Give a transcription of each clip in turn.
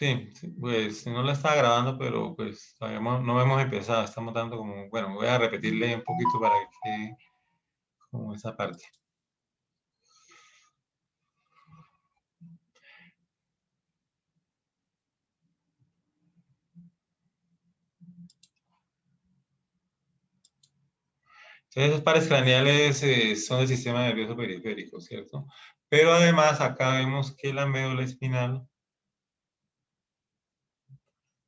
Sí, sí, pues no la estaba grabando, pero pues todavía no hemos empezado. Estamos dando como, bueno, voy a repetirle un poquito para que quede como esa parte. Entonces, esos pares craneales son del sistema nervioso periférico, ¿cierto? Pero además acá vemos que la médula espinal,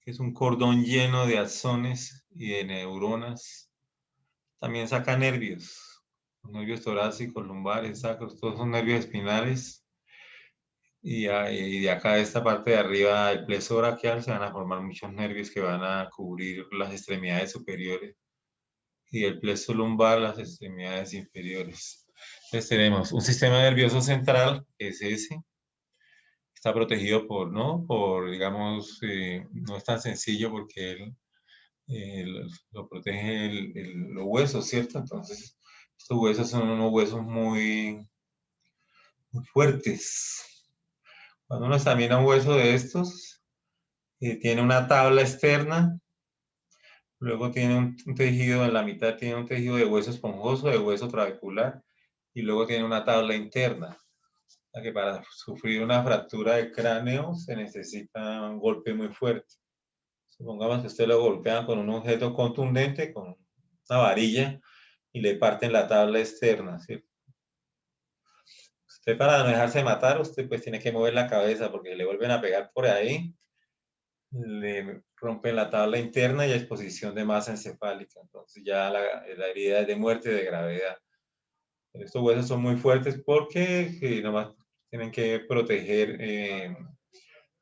que es un cordón lleno de axones y de neuronas, también saca nervios, nervios torácicos, lumbares, sacros, todos son nervios espinales. Y de acá, de esta parte de arriba, el plexo braquial, se van a formar muchos nervios que van a cubrir las extremidades superiores y el plexo lumbar, las extremidades inferiores. Entonces tenemos un sistema nervioso central, que es ese, está protegido por, ¿no? Por, digamos, no es tan sencillo porque lo protege los huesos, ¿cierto? Entonces, estos huesos son unos huesos muy fuertes. Cuando uno examina un hueso de estos, tiene una tabla externa, luego tiene un tejido, en la mitad tiene un tejido de hueso esponjoso, de hueso trabecular, y luego tiene una tabla interna. O sea que para sufrir una fractura de cráneo se necesita un golpe muy fuerte. Supongamos que usted lo golpea con un objeto contundente, con una varilla, y le parten la tabla externa, ¿cierto? Usted para no dejarse matar, usted pues tiene que mover la cabeza porque le vuelven a pegar por ahí, le rompen la tabla interna y exposición de masa encefálica. Entonces ya la herida es de muerte de gravedad. Estos huesos son muy fuertes porque nomás tienen que proteger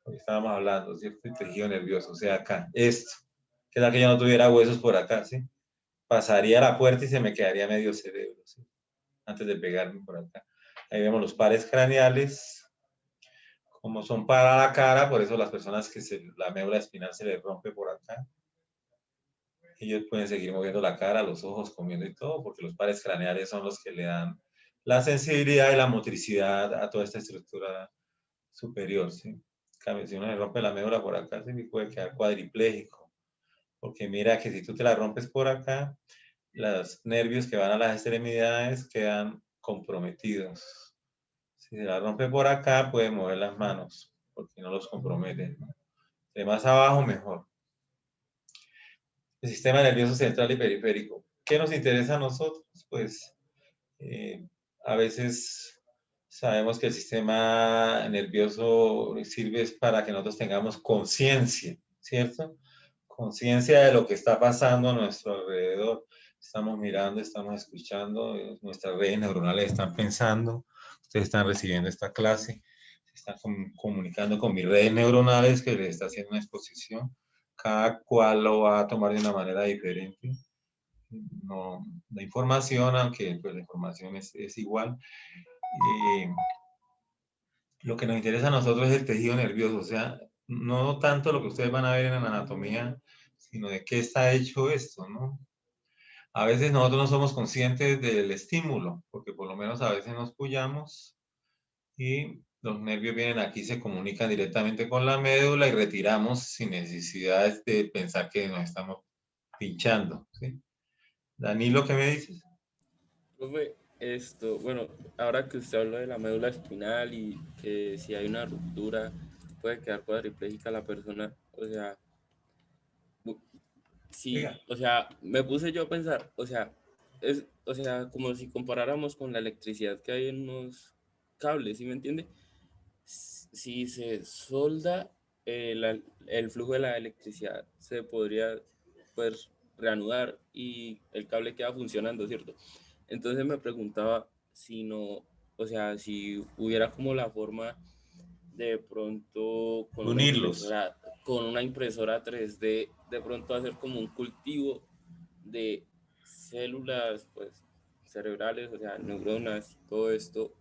lo que estábamos hablando, ¿cierto? El tejido nervioso, o sea, acá, esto, que es la que yo no tuviera huesos por acá, ¿sí? Pasaría la puerta y se me quedaría medio cerebro, ¿sí? Antes de pegarme por acá. Ahí vemos los pares craneales, como son para la cara, por eso las personas que la médula espinal se les rompe por acá, ellos pueden seguir moviendo la cara, los ojos, comiendo y todo, porque los pares craneales son los que le dan la sensibilidad y la motricidad a toda esta estructura superior, ¿sí? Si uno le rompe la médula por acá, se puede quedar cuadripléjico, porque mira que si tú te la rompes por acá, los nervios que van a las extremidades quedan comprometidos. Si se la rompe por acá, puede mover las manos, porque no los compromete, ¿no? De más abajo, mejor. El sistema nervioso central y periférico. ¿Qué nos interesa a nosotros? Pues a veces sabemos que el sistema nervioso sirve para que nosotros tengamos conciencia, ¿cierto? Conciencia de lo que está pasando a nuestro alrededor. Estamos mirando, estamos escuchando, nuestras redes neuronales están pensando, ustedes están recibiendo esta clase, se están comunicando con mis redes neuronales que les está haciendo una exposición. Cada cual lo va a tomar de una manera diferente. No, la información, aunque pues, la información es igual. Eh, lo que nos interesa a nosotros es el tejido nervioso, o sea, no tanto lo que ustedes van a ver en la anatomía, sino de qué está hecho esto, ¿no? A veces nosotros no somos conscientes del estímulo, porque por lo menos a veces nos puyamos y los nervios vienen aquí, se comunican directamente con la médula y retiramos sin necesidad de pensar que nos estamos pinchando, ¿sí? Danilo, ¿qué me dices? Profe, esto, bueno, ahora que usted habló de la médula espinal y que si hay una ruptura puede quedar cuadripléjica la persona, o sea, sí, Diga. o sea, me puse yo a pensar, o sea, o sea, como si comparáramos con la electricidad que hay en unos cables, ¿sí me entiende? Si se solda el flujo de la electricidad, se podría, pues, reanudar y el cable queda funcionando, ¿cierto? Entonces me preguntaba si no, o sea, si hubiera como la forma de pronto Unirlos. con una impresora 3D, de pronto hacer como un cultivo de células, pues, cerebrales, o sea, neuronas y todo esto,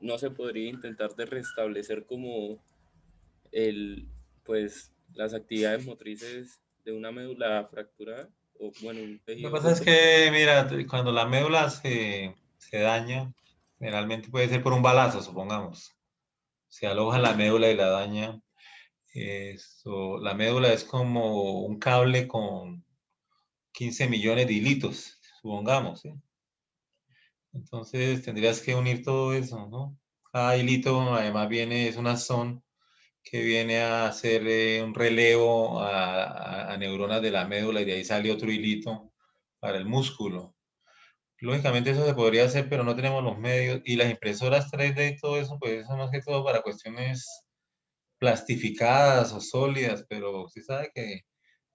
no se podría intentar de restablecer como el, pues, las actividades motrices de una médula fracturada o, bueno, un Lo que tejido pasa es roto. que, mira, cuando la médula se daña, generalmente puede ser por un balazo, supongamos. Se aloja en la médula y la daña. La médula es como un cable con 15 millones de hilitos, supongamos, ¿sí? Entonces tendrías que unir todo eso, ¿no? Cada hilito además es una son que viene a hacer un relevo a neuronas de la médula y de ahí sale otro hilito para el músculo. Lógicamente eso se podría hacer, pero no tenemos los medios. Y las impresoras 3D y todo eso, pues eso más que todo para cuestiones plastificadas o sólidas, pero usted sabe que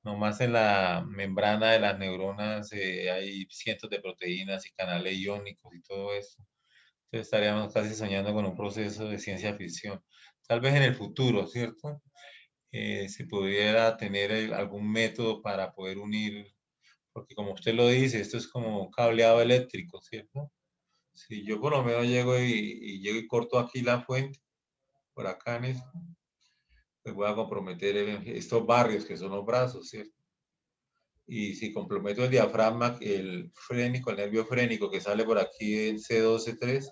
nomás en la membrana de las neuronas hay cientos de proteínas y canales iónicos y todo eso. Entonces estaríamos casi soñando con un proceso de ciencia ficción. Tal vez en el futuro, ¿cierto? Se pudiera tener algún método para poder unir, porque como usted lo dice, esto es como un cableado eléctrico, ¿cierto? Si yo por lo menos llego y llego y corto aquí la fuente, por acá en esto, pues voy a comprometer estos barrios que son los brazos, ¿cierto? Y si comprometo el diafragma, el frénico, el nervio frénico que sale por aquí, el C12-3,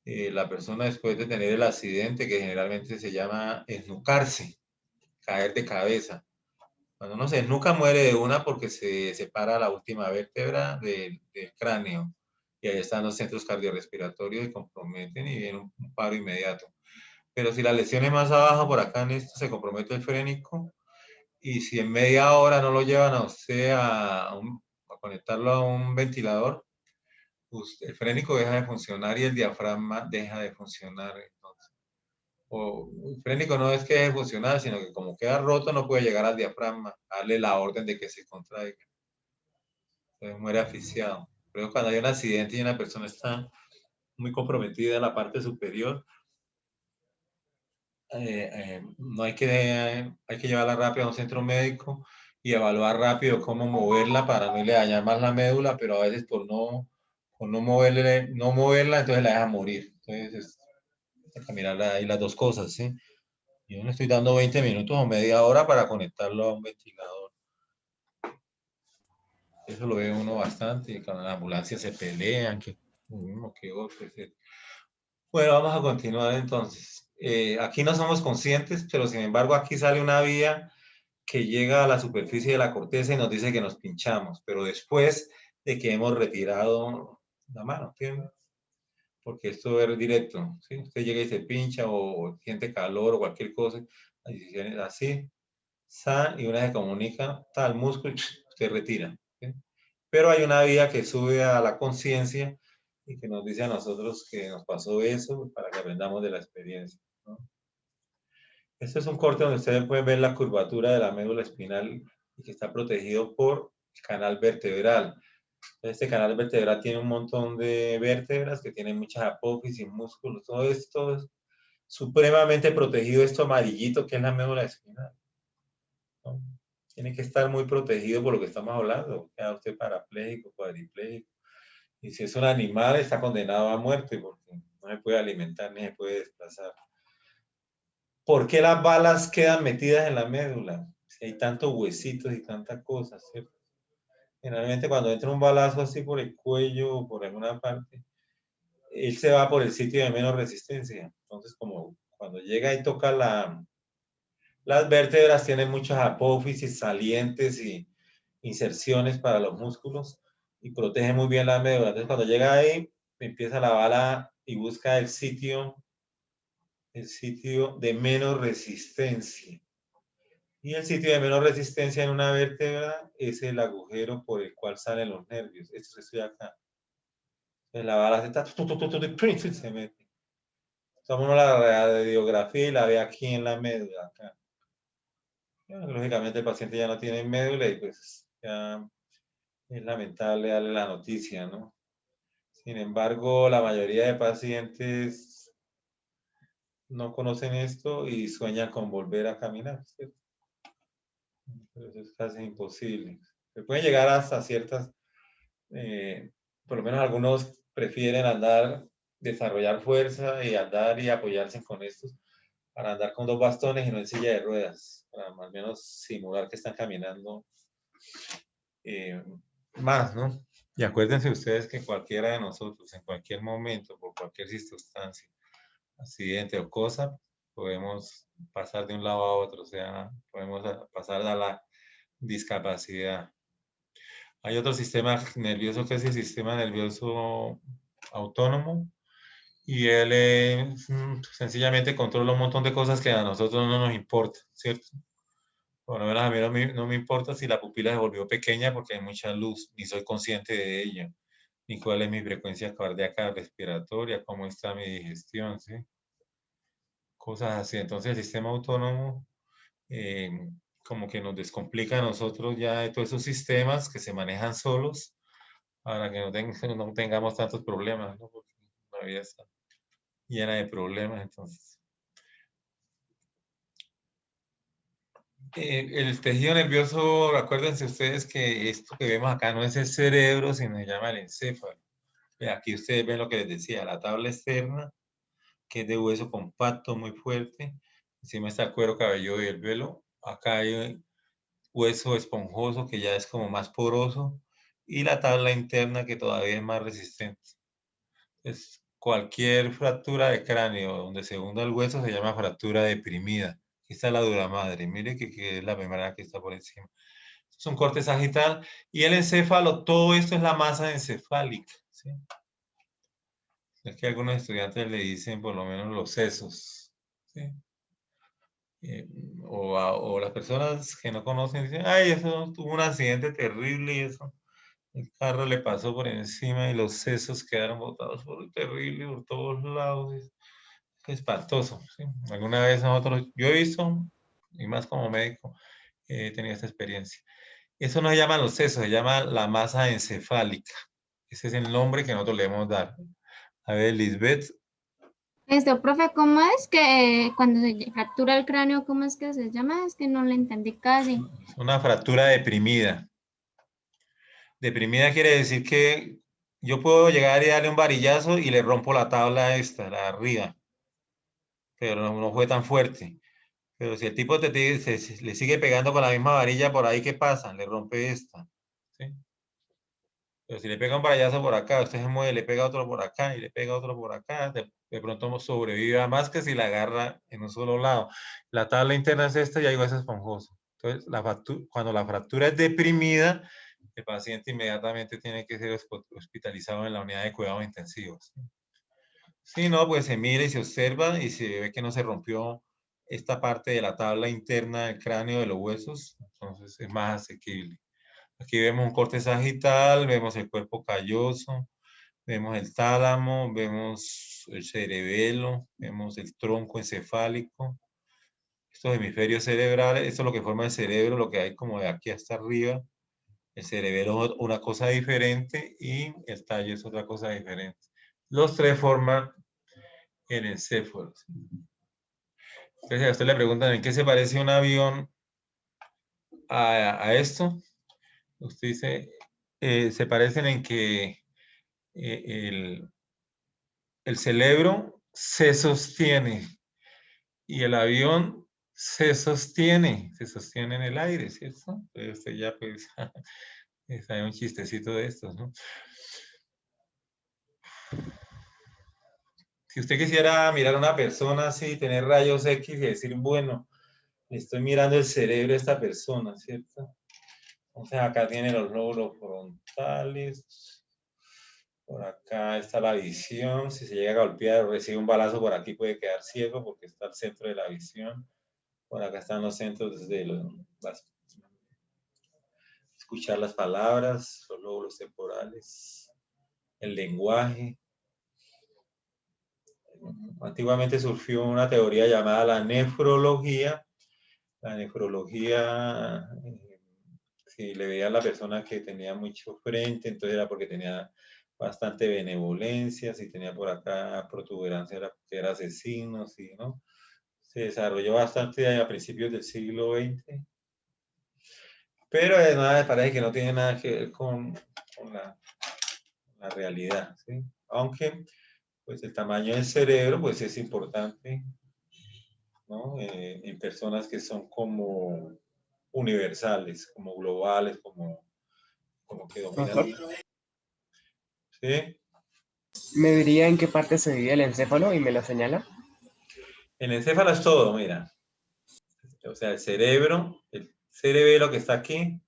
la persona después de tener el accidente, que generalmente se llama esnucarse, caer de cabeza. Cuando uno se esnuca muere de una porque se separa la última vértebra del cráneo y ahí están los centros cardiorrespiratorios y comprometen y viene un paro inmediato. Pero si la lesión es más abajo, por acá en esto se compromete el frénico y si en media hora no lo llevan a usted a conectarlo a un ventilador, el frénico deja de funcionar y el diafragma deja de funcionar. Entonces, o el frénico no es que deje de funcionar, sino que como queda roto no puede llegar al diafragma, darle la orden de que se contraiga. Entonces muere asfixiado. Pero cuando hay un accidente y una persona está muy comprometida en la parte superior, no hay que llevarla rápido a un centro médico y evaluar rápido cómo moverla para no le dañar más la médula, pero a veces por no moverla, entonces la deja morir. Entonces, hay que mirar ahí las dos cosas, ¿sí? Yo le estoy dando 20 minutos o media hora para conectarlo a un ventilador. Eso lo ve uno bastante, y cuando las ambulancias se pelean, que uno que otro. Bueno, vamos a continuar entonces. Aquí no somos conscientes, pero sin embargo aquí sale una vía que llega a la superficie de la corteza y nos dice que nos pinchamos, pero después de que hemos retirado la mano, ¿entiendes? Porque esto es directo, ¿sí? Usted llega y se pincha o siente calor o cualquier cosa, así, y una se comunica, tal músculo, usted retira, ¿sí? Pero hay una vía que sube a la conciencia y que nos dice a nosotros que nos pasó eso para que aprendamos de la experiencia, ¿no? Este es un corte donde ustedes pueden ver la curvatura de la médula espinal y que está protegido por el canal vertebral. Este canal vertebral tiene un montón de vértebras que tienen muchas apófisis, músculos, todo esto es supremamente protegido, esto amarillito que es la médula espinal, ¿no? Tiene que estar muy protegido por lo que estamos hablando. Queda usted parapléjico, cuadripléjico. Y si es un animal, está condenado a muerte porque no se puede alimentar ni se puede desplazar. ¿Por qué las balas quedan metidas en la médula? Si hay tantos huesitos y tantas cosas, ¿cierto? Generalmente cuando entra un balazo así por el cuello o por alguna parte, él se va por el sitio de menos resistencia. Entonces, como cuando llega y toca las vértebras, tienen muchas apófisis, salientes y inserciones para los músculos y protege muy bien la médula. Entonces, cuando llega ahí, empieza la bala y busca el sitio de menos resistencia. Y el sitio de menos resistencia en una vértebra es el agujero por el cual salen los nervios. Esto se estoy acá. Entonces la bala se mete. Toma la radiografía y la ve aquí en la médula. Acá. Bueno, lógicamente el paciente ya no tiene médula y pues ya es lamentable darle la noticia, ¿no? Sin embargo, la mayoría de pacientes no conocen esto y sueñan con volver a caminar, ¿cierto? Pero eso es casi imposible. Se puede llegar hasta ciertas, eh, por lo menos algunos prefieren andar, desarrollar fuerza y andar y apoyarse con estos para andar con dos bastones y no en silla de ruedas, para al menos simular que están caminando eh, más, ¿no? Y acuérdense ustedes que cualquiera de nosotros, en cualquier momento, por cualquier circunstancia, accidente o cosa, podemos pasar de un lado a otro, o sea, podemos pasar a la discapacidad. Hay otro sistema nervioso que es el sistema nervioso autónomo, y él sencillamente controla un montón de cosas que a nosotros no nos importa, ¿cierto? Por lo menos a mí no me importa si la pupila se volvió pequeña porque hay mucha luz, ni soy consciente de ello, ni cuál es mi frecuencia cardíaca respiratoria, cómo está mi digestión, ¿sí? Cosas así. Entonces el sistema autónomo eh, como que nos descomplica a nosotros ya de todos esos sistemas que se manejan solos para que no tengamos tantos problemas, ¿no? Porque la vida está llena de problemas, entonces. El tejido nervioso, acuérdense ustedes que esto que vemos acá no es el cerebro, sino se llama el encéfalo. Aquí ustedes ven lo que les decía, la tabla externa, que es de hueso compacto, muy fuerte. Encima está el cuero cabelludo y el velo. Acá hay hueso esponjoso, que ya es como más poroso. Y la tabla interna, que todavía es más resistente. Entonces, cualquier fractura de cráneo donde se hunda el hueso se llama fractura deprimida. Aquí está la dura madre. Mire que es la primera que está por encima. Es un corte sagital. Y el encéfalo, todo esto es la masa encefálica, ¿sí? Es que algunos estudiantes le dicen por lo menos los sesos, ¿sí? O las personas que no conocen dicen, ay, eso tuvo un accidente terrible y eso. El carro le pasó por encima y los sesos quedaron botados por terrible por todos lados. Es espantoso, ¿sí? Alguna vez nosotros, yo he visto, y más como médico, he tenido esta experiencia. Eso no se llama los sesos, se llama la masa encefálica. Ese es el nombre que nosotros le debemos dar. A ver, Lisbeth. Profe, ¿cómo es que cuando se fractura el cráneo, cómo es que se llama? Es que no le entendí casi. Es una fractura deprimida. Deprimida quiere decir que yo puedo llegar y darle un varillazo y le rompo la tabla esta, la de arriba, pero no fue tan fuerte. Pero si el tipo le sigue pegando con la misma varilla por ahí, ¿qué pasa? Le rompe esta, ¿sí? Pero si le pega un varillazo por acá, usted se mueve, le pega otro por acá y le pega otro por acá, de pronto sobrevive más que si la agarra en un solo lado. La tabla interna es esta y hay hueso esponjoso. Entonces, cuando la fractura es deprimida, el paciente inmediatamente tiene que ser hospitalizado en la unidad de cuidados intensivos. Si no, pues se mira y se observa y se ve que no se rompió esta parte de la tabla interna del cráneo de los huesos, entonces es más asequible. Aquí vemos un corte sagital, vemos el cuerpo calloso, vemos el tálamo, vemos el cerebelo, vemos el tronco encefálico, estos hemisferios cerebrales, esto es lo que forma el cerebro, lo que hay como de aquí hasta arriba. El cerebelo es una cosa diferente y el tallo es otra cosa diferente. Los tres forman el encéfalo. Entonces a usted le preguntan en qué se parece un avión a esto. Usted dice, se parecen en que el, el cerebro se sostiene y el avión se sostiene en el aire, ¿cierto? Entonces usted ya pues, hay un chistecito de estos, ¿no? Si usted quisiera mirar a una persona así, tener rayos X y decir, bueno, estoy mirando el cerebro de esta persona, ¿cierto? Entonces acá tiene los lóbulos frontales, por acá está la visión, si se llega a golpear o recibe un balazo por aquí puede quedar ciego porque está el centro de la visión. Por acá están los centros de escuchar las palabras, los lóbulos temporales, el lenguaje. Antiguamente surgió una teoría llamada la nefrología. La nefrología, si le veía a la persona que tenía mucho frente, entonces era porque tenía bastante benevolencia, si tenía por acá protuberancia era porque era asesino, ¿sí, no? Se desarrolló bastante a principios del siglo XX, pero nada, parece que no tiene nada que ver con la realidad, ¿sí? Aunque pues el tamaño del cerebro pues es importante, ¿no? En personas que son como universales, como globales, como que dominan. Profesor, ¿Sí? ¿me diría en qué parte se divide el encéfalo y me lo señala? El encéfalo es todo, mira. O sea, el cerebelo que está aquí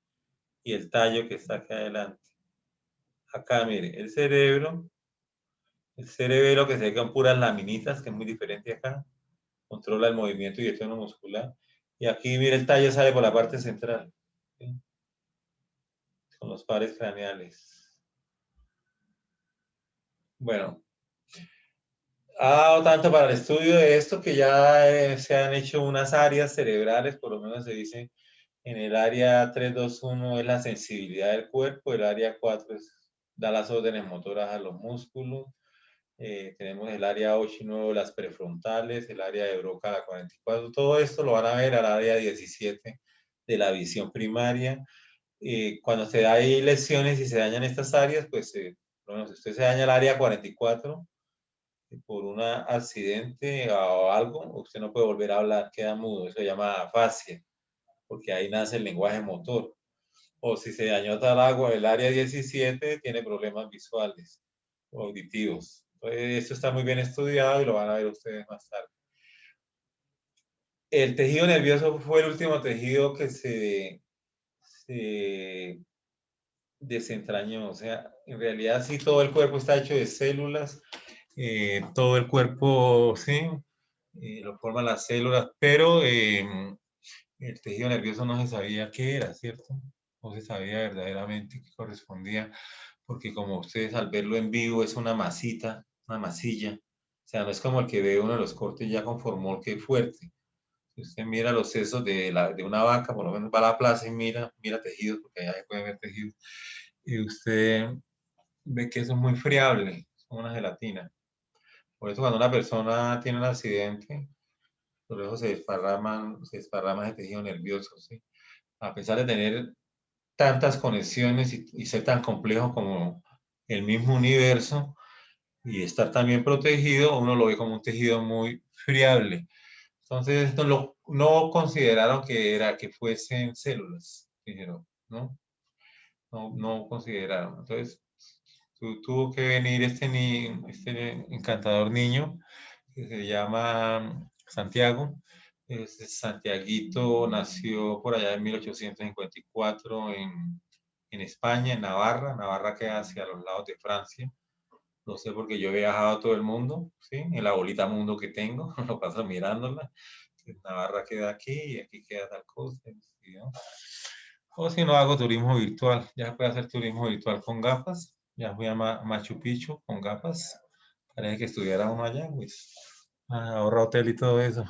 y el tallo que está aquí adelante. Acá, mire, el cerebelo que se ve con puras laminitas, que es muy diferente acá, controla el movimiento y el tono muscular. Y aquí, mire, el tallo sale por la parte central, ¿sí? Con los pares craneales. Bueno, ha dado tanto para el estudio de esto que ya se han hecho unas áreas cerebrales, por lo menos se dice en el área 321 es la sensibilidad del cuerpo, el área 4 da las órdenes motoras a los músculos, tenemos el área 8 y 9 las prefrontales, el área de Broca la 44, todo esto lo van a ver al área 17 de la visión primaria. Cuando se da ahí lesiones y se dañan estas áreas, pues bueno, si usted se daña el área 44 por un accidente o algo, usted no puede volver a hablar, queda mudo, eso se llama afasia, porque ahí nace el lenguaje motor. O si se dañó tal agua, el área 17 tiene problemas visuales o auditivos. Entonces, esto está muy bien estudiado y lo van a ver ustedes más tarde. El tejido nervioso fue el último tejido que se desentrañó. O sea, en realidad sí todo el cuerpo está hecho de células, todo el cuerpo, sí, lo forman las células, pero el tejido nervioso no se sabía qué era, ¿cierto? No se sabía verdaderamente qué correspondía, porque como ustedes al verlo en vivo es una masita, una masilla. O sea, no es como el que ve uno de los cortes ya con formol que es fuerte. Si usted mira los sesos de una vaca, por lo menos va a la plaza y mira tejidos, porque allá se pueden ver tejidos, y usted ve que eso es muy friable, es como una gelatina. Por eso cuando una persona tiene un accidente, por eso se desparrama ese tejido nervioso, ¿sí? A pesar de tener tantas conexiones y ser tan complejo como el mismo universo y estar también protegido, uno lo ve como un tejido muy friable. Entonces, no consideraron que fuesen células, dijeron, ¿no? No consideraron. Entonces, tuvo que venir este encantador niño que se llama Santiago. Santiaguito nació por allá en 1854 en España, en Navarra. Navarra queda hacia los lados de Francia. Lo sé porque yo he viajado a todo el mundo, ¿sí? En la bolita mundo que tengo, lo paso mirándola. Navarra queda aquí y aquí queda tal cosa, ¿sí, no? O si no, hago turismo virtual. Ya se puede hacer turismo virtual con gafas. Ya fui a Machu Picchu con gafas. Parece que estuviera uno allá, pues. Ahorra hotel y todo eso.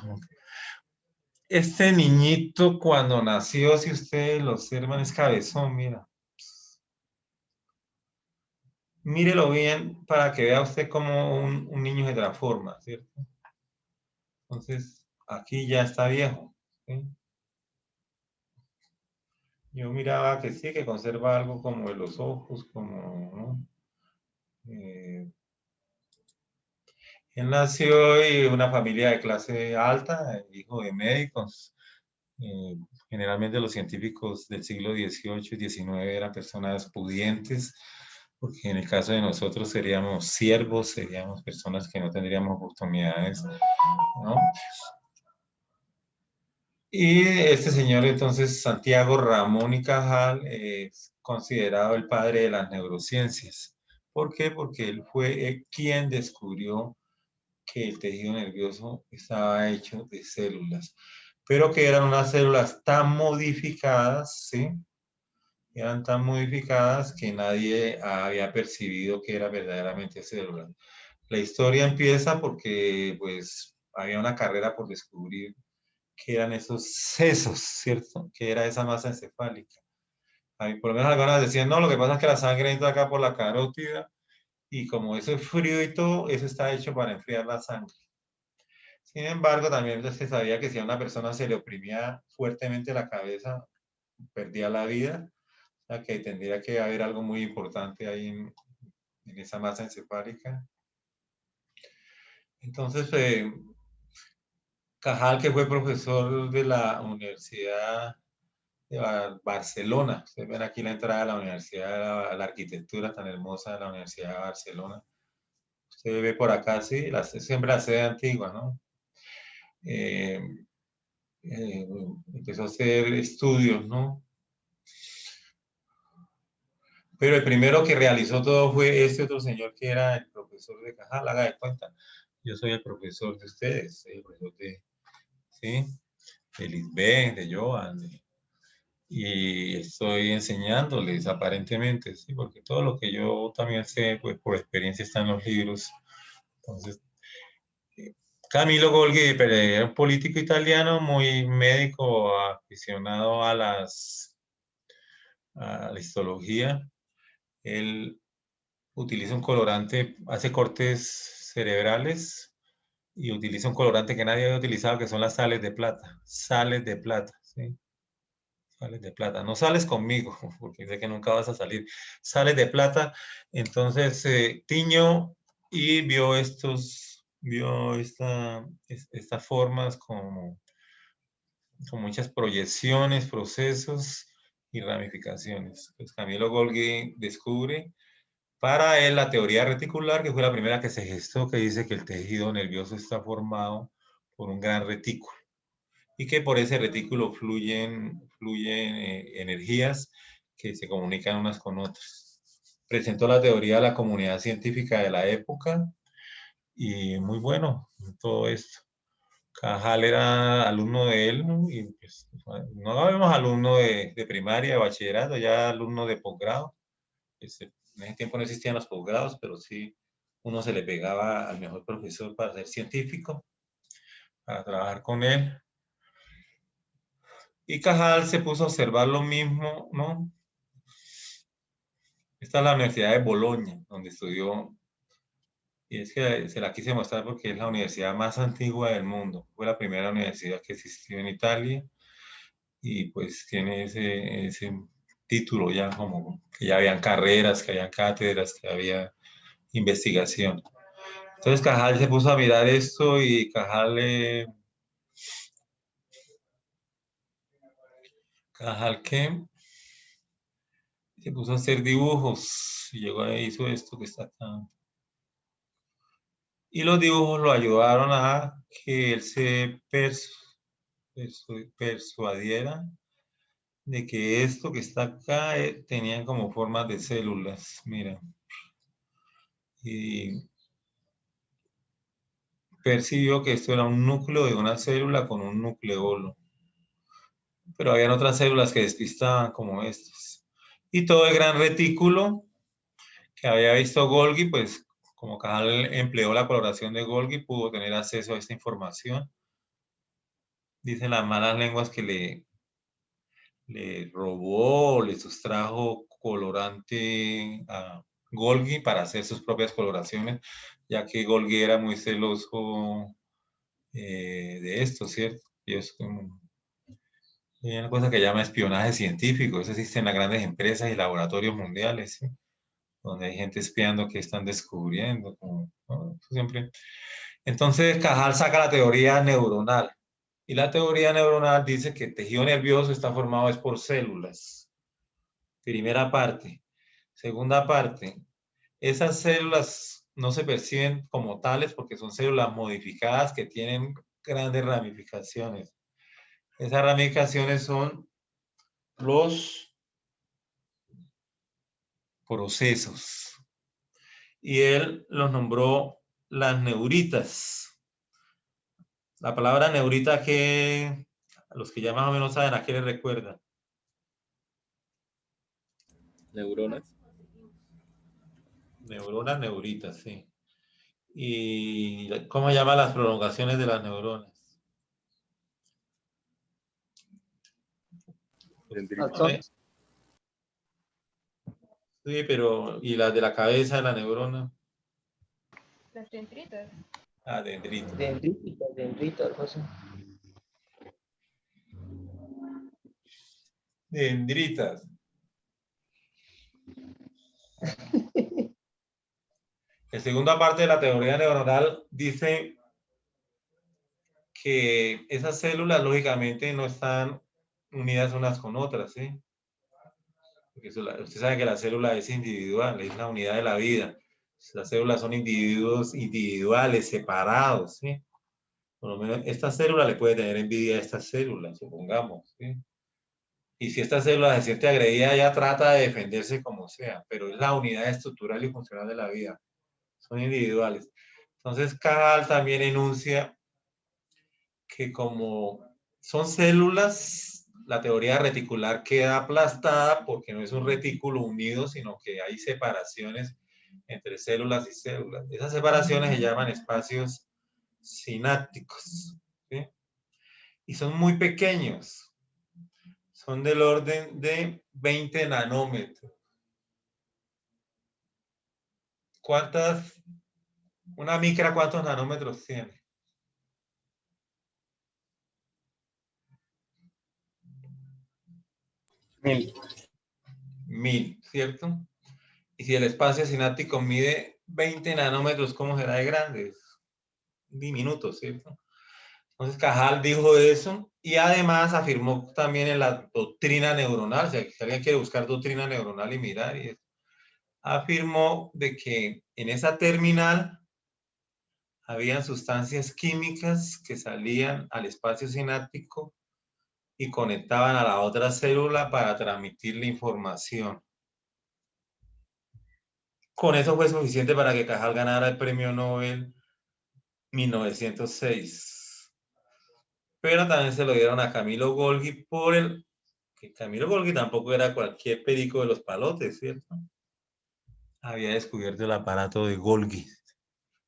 Este niñito cuando nació, si ustedes lo observan, es cabezón, mira. Mírelo bien para que vea usted cómo un niño se transforma, ¿cierto? Entonces, aquí ya está viejo, ¿sí? Yo miraba que sí, que conserva algo como de los ojos, como, ¿no? Él nació en una familia de clase alta, hijo de médicos. Eh, Generalmente los científicos del siglo XVIII y XIX eran personas pudientes, porque en el caso de nosotros seríamos siervos, seríamos personas que no tendríamos oportunidades, ¿no? Y este señor entonces, Santiago Ramón y Cajal, es considerado el padre de las neurociencias. ¿Por qué? Porque él fue quien descubrió que el tejido nervioso estaba hecho de células, pero que eran unas células tan modificadas, ¿sí? Eran tan modificadas que nadie había percibido que era verdaderamente célula. La historia empieza porque pues había una carrera por descubrir qué eran esos sesos, ¿cierto? ¿Qué era esa masa encefálica? Por lo menos algunas decían, no, lo que pasa es que la sangre entra acá por la carótida y como eso es frío y todo, eso está hecho para enfriar la sangre. Sin embargo, también se sabía que si a una persona se le oprimía fuertemente la cabeza, perdía la vida. O sea, que tendría que haber algo muy importante ahí en esa masa encefálica. Entonces, Cajal, que fue profesor de la Universidad de Barcelona. Ustedes ven aquí la entrada a la universidad, la arquitectura tan hermosa de la Universidad de Barcelona. Usted ve por acá, sí, siempre la sede antigua, ¿no? empezó a hacer estudios, ¿no? Pero el primero que realizó todo fue este otro señor que era el profesor de Cajal, haga de cuenta. Yo soy el profesor de ustedes, soy el profesor de, ¿sí? De Lisbeth, de Joan, y estoy enseñándoles aparentemente, ¿sí? Porque todo lo que yo también sé, pues por experiencia está en los libros. Entonces, Camillo Golgi era un político italiano muy médico, aficionado a la histología. Él utiliza un colorante, hace cortes cerebrales y utiliza un colorante que nadie había utilizado, que son las sales de plata. Sales de plata, ¿sí? Sales de plata. No sales conmigo, porque sé que nunca vas a salir. Sales de plata. Entonces, tiñó y vio estas formas con muchas proyecciones, procesos y ramificaciones. Pues Camillo Golgi descubre para él la teoría reticular, que fue la primera que se gestó, que dice que el tejido nervioso está formado por un gran retículo y que por ese retículo fluyen energías que se comunican unas con otras. Presentó la teoría a la comunidad científica de la época y muy bueno todo esto. Cajal era alumno de él, ¿no? Y pues, no habíamos alumno de primaria, de bachillerato, ya alumno de posgrado. En ese tiempo no existían los posgrados, pero sí uno se le pegaba al mejor profesor para ser científico, para trabajar con él. Y Cajal se puso a observar lo mismo, ¿no? Esta es la Universidad de Bolonia, donde estudió, y es que se la quise mostrar porque es la universidad más antigua del mundo. Fue la primera universidad que existió en Italia y pues tiene ese título ya como que ya habían carreras, que habían cátedras, que había investigación. Entonces Cajal se puso a mirar esto y Cajal ¿qué? Se puso a hacer dibujos y llegó ahí, hizo esto que está acá. Y los dibujos lo ayudaron a que él se persuadiera de que esto que está acá tenían como formas de células, mira. Y percibió que esto era un núcleo de una célula con un nucleolo. Pero habían otras células que despistaban como estas. Y todo el gran retículo que había visto Golgi, pues como Cajal empleó la coloración de Golgi, pudo tener acceso a esta información. Dicen las malas lenguas que le robó, le sustrajo colorante a Golgi para hacer sus propias coloraciones, ya que Golgi era muy celoso de esto, ¿cierto? Y es como, hay una cosa que llama espionaje científico, eso existe en las grandes empresas y laboratorios mundiales, ¿sí? Donde hay gente espiando qué están descubriendo, como, ¿no? Siempre. Entonces, Cajal saca la teoría neuronal. Y la teoría neuronal dice que el tejido nervioso está formado es por células. Primera parte. Segunda parte. Esas células no se perciben como tales porque son células modificadas que tienen grandes ramificaciones. Esas ramificaciones son los procesos. Y él los nombró las neuritas. La palabra neurita que a los que ya más o menos saben a qué les recuerda. Neuronas. Neuronas, neuritas, sí. ¿Y cómo llaman las prolongaciones de las neuronas? Dendritos. Sí, pero ¿y las de la cabeza de la neurona? Las dendritas. Ah, dendritos. Dendrito, algo así. Dendritas. La segunda parte de la teoría neuronal dice que esas células lógicamente no están unidas unas con otras, ¿sí? Porque usted sabe que la célula es individual, es la unidad de la vida. Las células son individuos individuales, separados, ¿sí? Por lo menos esta célula le puede tener envidia a esta célula, supongamos, ¿sí? Y si esta célula se siente agredida, ella trata de defenderse como sea, pero es la unidad estructural y funcional de la vida. Son individuales. Entonces, Cajal también enuncia que como son células, la teoría reticular queda aplastada porque no es un retículo unido, sino que hay separaciones entre células y células. Esas separaciones se llaman espacios sinápticos, ¿sí? Y son muy pequeños. Son del orden de 20 nanómetros. Una micra, ¿cuántos nanómetros tiene? 1000. 1000, ¿cierto? Y si el espacio sináptico mide 20 nanómetros, ¿cómo será de grande? Es diminuto, ¿cierto? Entonces Cajal dijo eso y además afirmó también en la doctrina neuronal, si alguien quiere buscar doctrina neuronal y mirar, afirmó de que en esa terminal habían sustancias químicas que salían al espacio sináptico y conectaban a la otra célula para transmitir la información. Con eso fue suficiente para que Cajal ganara el premio Nobel 1906. Pero también se lo dieron a Camilo Golgi que Camilo Golgi tampoco era cualquier perico de los palotes, ¿cierto? Había descubierto el aparato de Golgi.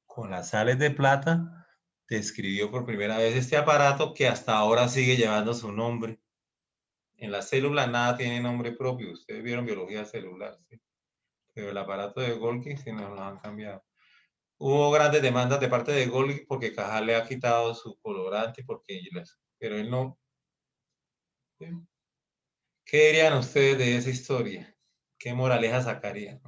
Con las sales de plata describió por primera vez este aparato que hasta ahora sigue llevando su nombre. En la célula nada tiene nombre propio. Ustedes vieron biología celular, ¿sí? Pero el aparato de Golgi sí nos lo han cambiado. Hubo grandes demandas de parte de Golgi porque Cajal le ha quitado su colorante, pero él no. ¿Sí? ¿Qué dirían ustedes de esa historia? ¿Qué moraleja sacarían?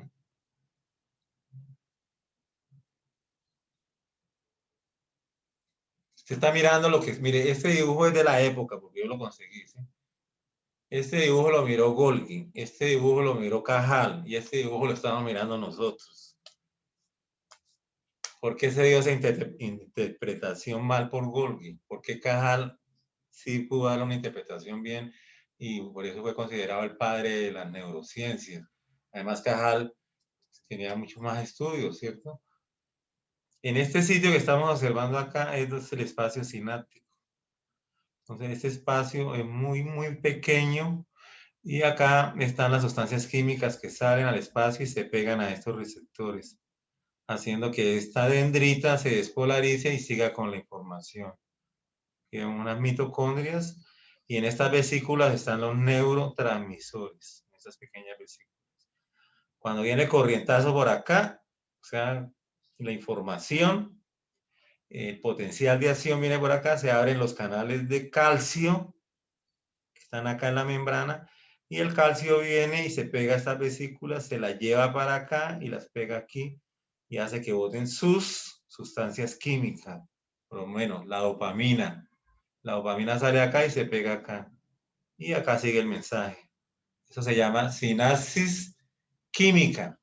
Usted está mirando mire, este dibujo es de la época, porque yo lo conseguí, ¿sí? Este dibujo lo miró Golgi, este dibujo lo miró Cajal, y este dibujo lo estamos mirando nosotros. ¿Por qué se dio esa interpretación mal por Golgi? ¿Por qué Cajal sí pudo dar una interpretación bien y por eso fue considerado el padre de las neurociencias? Además, Cajal tenía muchos más estudios, ¿cierto? En este sitio que estamos observando acá es el espacio sináptico. Entonces, este espacio es muy, muy pequeño y acá están las sustancias químicas que salen al espacio y se pegan a estos receptores, haciendo que esta dendrita se despolarice y siga con la información. Quedan unas mitocondrias y en estas vesículas están los neurotransmisores, esas pequeñas vesículas. Cuando viene el corrientazo por acá, o sea, la información, el potencial de acción viene por acá, se abren los canales de calcio que están acá en la membrana y el calcio viene y se pega a estas vesículas, se las lleva para acá y las pega aquí y hace que boten sus sustancias químicas, por lo menos la dopamina. La dopamina sale acá y se pega acá. Y acá sigue el mensaje. Eso se llama sinapsis química.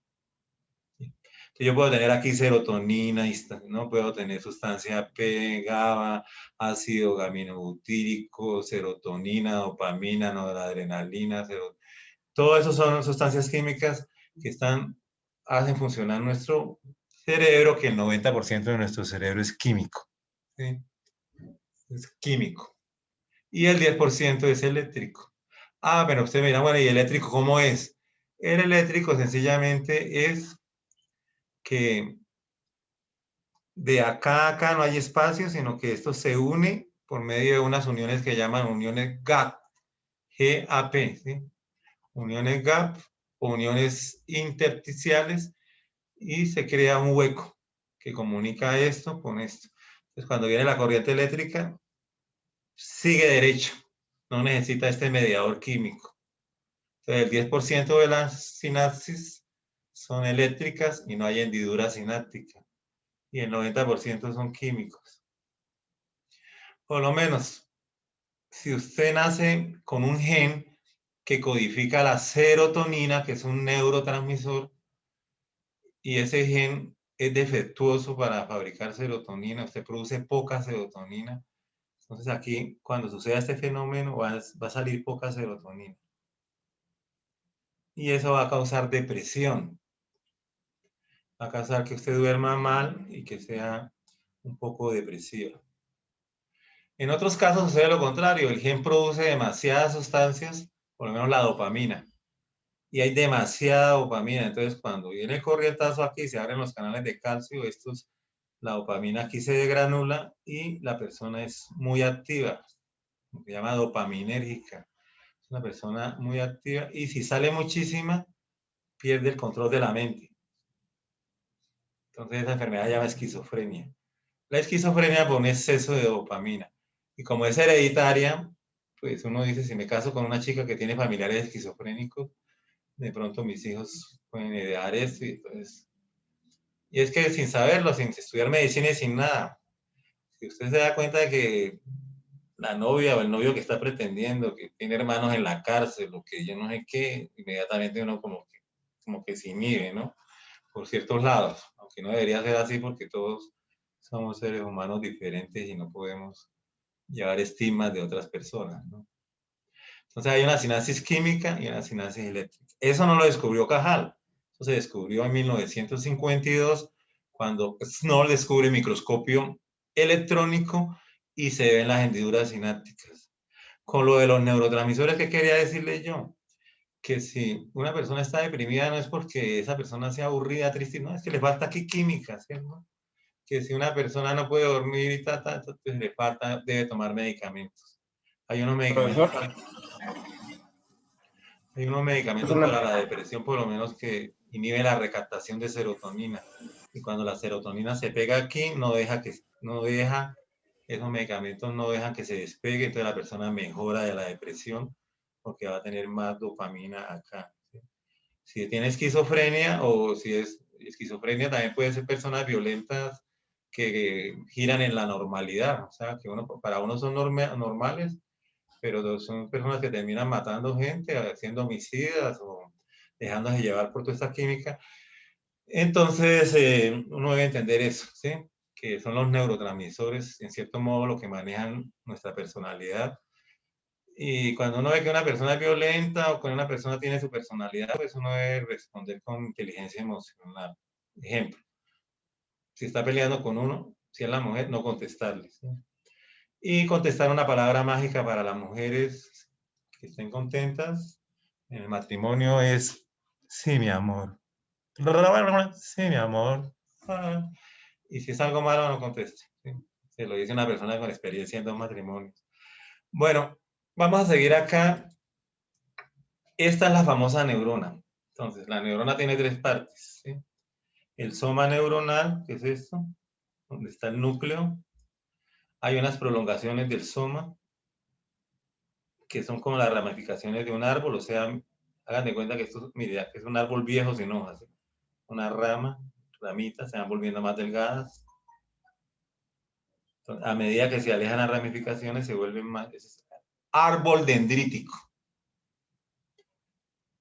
Entonces yo puedo tener aquí serotonina, ¿no? Puedo tener sustancia P, GABA, ácido gaminobutírico, serotonina, dopamina, noradrenalina, todo eso son sustancias químicas que hacen funcionar nuestro cerebro, que el 90% de nuestro cerebro es químico. ¿Sí? Es químico. Y el 10% es eléctrico. Ah, pero usted me dirá, bueno, ¿y eléctrico cómo es? El eléctrico sencillamente es que de acá a acá no hay espacio, sino que esto se une por medio de unas uniones que llaman uniones GAP, G-A-P, ¿sí? Uniones GAP o uniones intersticiales y se crea un hueco que comunica esto con esto. Entonces, cuando viene la corriente eléctrica, sigue derecho, no necesita este mediador químico. Entonces, el 10% de las sinapsis son eléctricas y no hay hendidura sináptica. Y el 90% son químicos. Por lo menos, si usted nace con un gen que codifica la serotonina, que es un neurotransmisor, y ese gen es defectuoso para fabricar serotonina, usted produce poca serotonina. Entonces aquí, cuando suceda este fenómeno, va a salir poca serotonina. Y eso va a causar depresión. Va a causar que usted duerma mal y que sea un poco depresiva. En otros casos sucede lo contrario, el gen produce demasiadas sustancias, por lo menos la dopamina, y hay demasiada dopamina, entonces cuando viene el corrientazo aquí, se abren los canales de calcio, la dopamina aquí se degranula y la persona es muy activa, se llama dopaminérgica, es una persona muy activa, y si sale muchísima, pierde el control de la mente. Entonces esa enfermedad se llama esquizofrenia. La esquizofrenia por un exceso de dopamina. Y como es hereditaria, pues uno dice, si me caso con una chica que tiene familiares esquizofrénicos, de pronto mis hijos pueden heredar esto. Y es que sin saberlo, sin estudiar medicina y sin nada, si usted se da cuenta de que la novia o el novio que está pretendiendo, que tiene hermanos en la cárcel o que yo no sé qué, inmediatamente uno como que se inhibe, ¿no? Por ciertos lados, aunque no debería ser así porque todos somos seres humanos diferentes y no podemos llevar estigmas de otras personas, ¿no? Entonces hay una sinapsis química y una sinapsis eléctrica. Eso no lo descubrió Cajal, eso se descubrió en 1952 cuando Snow descubre el microscopio electrónico y se ven las hendiduras sinápticas. Con lo de los neurotransmisores, ¿qué quería decirle yo? Que si una persona está deprimida no es porque esa persona sea aburrida, triste, no, es que le falta aquí química, ¿cierto? Que si una persona no puede dormir y pues le falta, debe tomar medicamentos. Hay unos medicamentos, para la depresión, por lo menos, que inhiben la recaptación de serotonina. Y cuando la serotonina se pega aquí, esos medicamentos no dejan que se despegue, entonces la persona mejora de la depresión porque va a tener más dopamina acá. ¿Sí? Si tiene esquizofrenia o si es esquizofrenia, también puede ser personas violentas que giran en la normalidad, o sea, que para uno son normales, pero son personas que terminan matando gente, siendo homicidas o dejándose llevar por toda esta química. Entonces, uno debe entender eso, ¿sí? Que son los neurotransmisores, en cierto modo, lo que manejan nuestra personalidad. Y cuando uno ve que una persona es violenta o que una persona tiene su personalidad, pues uno debe responder con inteligencia emocional. Ejemplo, si está peleando con uno, si es la mujer, no contestarle, ¿sí? Y contestar una palabra mágica para las mujeres que estén contentas en el matrimonio es sí, mi amor. Sí, mi amor. Y si es algo malo, no conteste, ¿sí? Se lo dice una persona con experiencia en 2 matrimonios. Bueno, vamos a seguir acá. Esta es la famosa neurona. Entonces, la neurona tiene 3 partes, ¿sí? El soma neuronal, que es esto, donde está el núcleo. Hay unas prolongaciones del soma, que son como las ramificaciones de un árbol, o sea, hagan de cuenta que esto, mira, que es un árbol viejo sin hojas, ¿sí? Una rama, ramitas, se van volviendo más delgadas. Entonces, a medida que se alejan las ramificaciones, se vuelven más, es árbol dendrítico.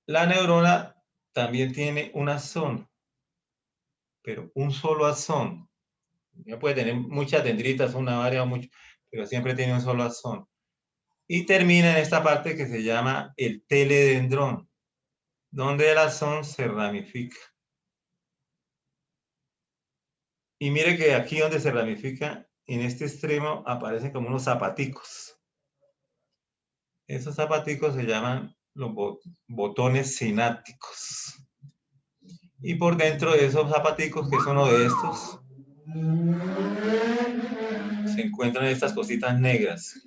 La neurona también tiene un axón, pero un solo axón. Ya puede tener muchas dendritas, una varias, mucho, pero siempre tiene un solo axón. Y termina en esta parte que se llama el teledendrón, donde el axón se ramifica. Y mire que aquí donde se ramifica, en este extremo aparecen como unos zapaticos. Esos zapaticos se llaman los botones sinápticos. Y por dentro de esos zapaticos, que es uno de estos, se encuentran estas cositas negras,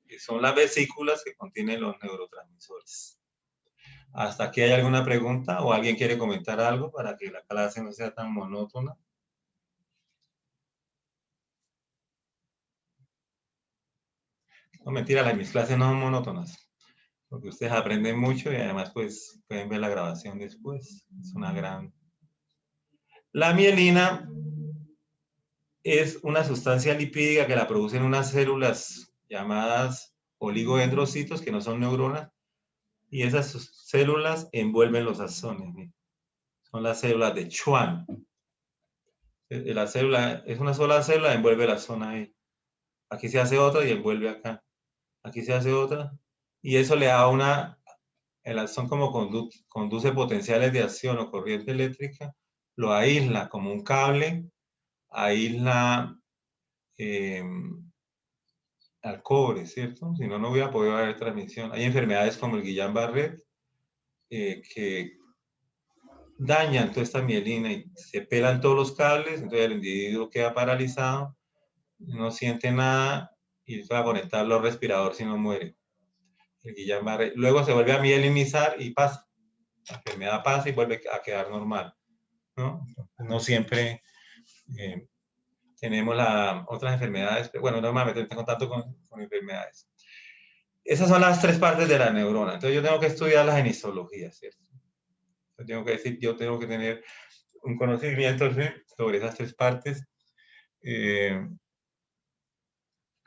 que son las vesículas que contienen los neurotransmisores. ¿Hasta aquí hay alguna pregunta o alguien quiere comentar algo para que la clase no sea tan monótona? No, mentira, mis clases no son monótonas, porque ustedes aprenden mucho y además pues pueden ver la grabación después. Es una gran... La mielina es una sustancia lipídica que la producen unas células llamadas oligodendrocitos, que no son neuronas, y esas células envuelven los axones. Son las células de Schwann. La célula es una sola célula, envuelve la zona ahí. Aquí se hace otra y envuelve acá. Aquí se hace otra. Y eso le da una, son como conduce potenciales de acción o corriente eléctrica, lo aísla como un cable, aísla al cobre, ¿cierto? Si no, no hubiera podido haber transmisión. Hay enfermedades como el Guillain-Barré que dañan toda esta mielina y se pelan todos los cables, entonces el individuo queda paralizado, no siente nada y va a conectarlo al respirador si no muere. El Guillain-Barré. Luego se vuelve a mielinizar y pasa. La enfermedad pasa y vuelve a quedar normal, ¿no? No siempre tenemos otras enfermedades, pero bueno, no me voy a meter en contacto con enfermedades. Esas son las tres partes de la neurona. Entonces yo tengo que estudiarlas en histología, ¿cierto? Yo tengo que decir, yo tengo que tener un conocimiento, ¿sí?, sobre esas tres partes.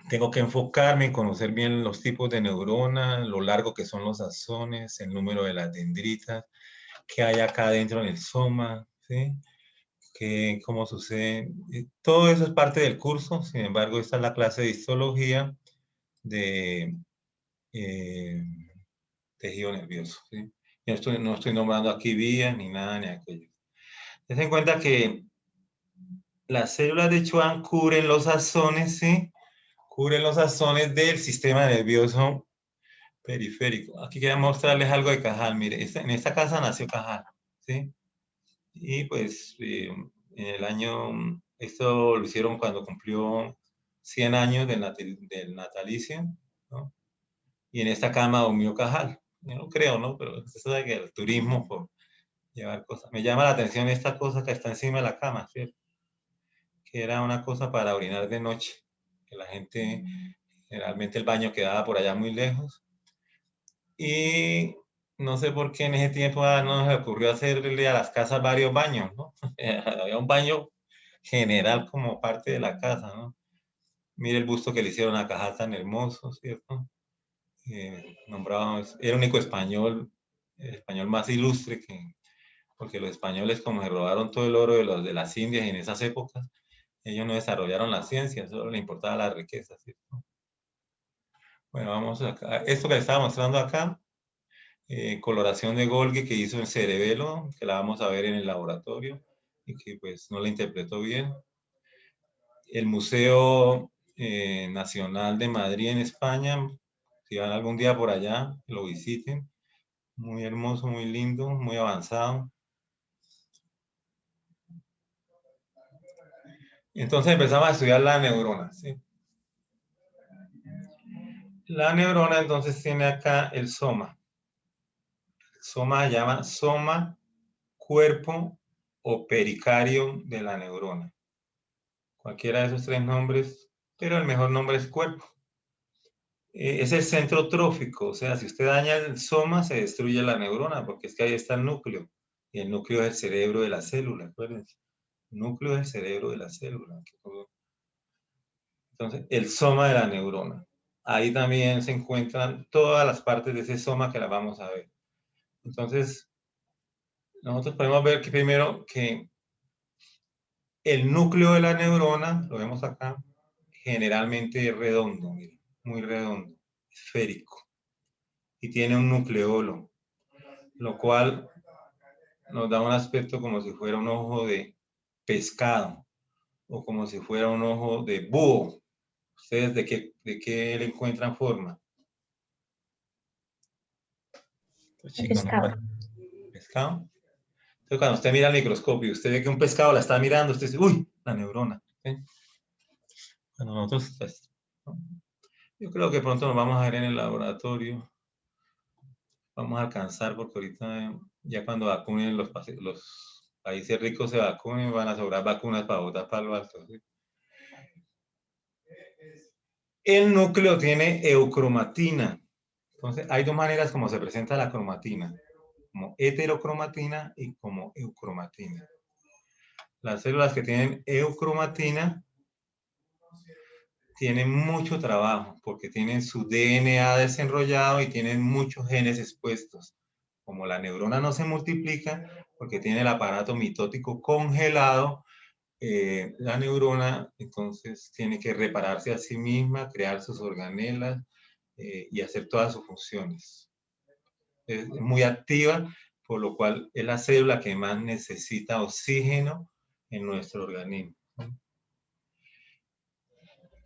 Tengo que enfocarme en conocer bien los tipos de neuronas, lo largo que son los axones, el número de las dendritas, qué hay acá adentro en el soma, ¿sí? Cómo sucede. Todo eso es parte del curso. Sin embargo, esta es la clase de histología de tejido nervioso, ¿sí? No estoy nombrando aquí vías ni nada ni aquello. Ten en cuenta que las células de Schwann cubren los axones, ¿sí? Cubren los axones del sistema nervioso periférico. Aquí quería mostrarles algo de Cajal. Mire, en esta casa nació Cajal, ¿sí? Y pues en el año, esto lo hicieron cuando cumplió 100 años del natalicio, ¿no? Y en esta cama durmió Cajal. Yo no creo, ¿no? Pero usted sabe que el turismo por llevar cosas. Me llama la atención esta cosa que está encima de la cama, ¿cierto? Que era una cosa para orinar de noche. Que la gente, generalmente el baño quedaba por allá muy lejos. Y no sé por qué en ese tiempo no se ocurrió hacerle a las casas varios baños, ¿no? Había un baño general como parte de la casa, ¿no? Mire el busto que le hicieron a Cajal tan hermoso, ¿cierto? Nombrado, era el único español, el español más ilustre, porque los españoles, como se robaron todo el oro de los de las Indias en esas épocas, ellos no desarrollaron la ciencia, solo le importaba la riqueza, ¿cierto? Bueno, vamos acá. Esto que les estaba mostrando acá, coloración de Golgi que hizo en cerebelo, que la vamos a ver en el laboratorio y que pues no la interpretó bien. El Museo Nacional de Madrid en España, si van algún día por allá, lo visiten. Muy hermoso, muy lindo, muy avanzado. Entonces empezamos a estudiar la neurona, ¿sí? La neurona entonces tiene acá el soma. El soma se llama soma, cuerpo o pericardio de la neurona. Cualquiera de esos tres nombres, pero el mejor nombre es cuerpo. Es el centro trófico, o sea, si usted daña el soma, se destruye la neurona, porque es que ahí está el núcleo, y el núcleo es el cerebro de la célula, acuérdense. El núcleo es el cerebro de la célula. Entonces, el soma de la neurona. Ahí también se encuentran todas las partes de ese soma que las vamos a ver. Entonces, nosotros podemos ver que primero que el núcleo de la neurona, lo vemos acá, generalmente es redondo, miren, muy redondo, esférico, y tiene un nucleolo, lo cual nos da un aspecto como si fuera un ojo de pescado o como si fuera un ojo de búho. ¿Ustedes de qué le encuentran forma? Pescado. ¿Pescado? Entonces, cuando usted mira el microscopio y usted ve que un pescado la está mirando, usted dice, ¡uy! La neurona. ¿Sí? Bueno, nosotros, pues, ¿no? Yo creo que pronto nos vamos a ver en el laboratorio. Vamos a alcanzar, porque ahorita, ya cuando vacunen los países ricos se vacunen, van a sobrar vacunas para botar para lo alto. ¿Sí? El núcleo tiene eucromatina. Entonces, hay dos maneras como se presenta la cromatina, como heterocromatina y como eucromatina. Las células que tienen eucromatina tienen mucho trabajo porque tienen su DNA desenrollado y tienen muchos genes expuestos. Como la neurona no se multiplica porque tiene el aparato mitótico congelado, la neurona entonces tiene que repararse a sí misma, crear sus organelas y hacer todas sus funciones. Es muy activa, por lo cual es la célula que más necesita oxígeno en nuestro organismo.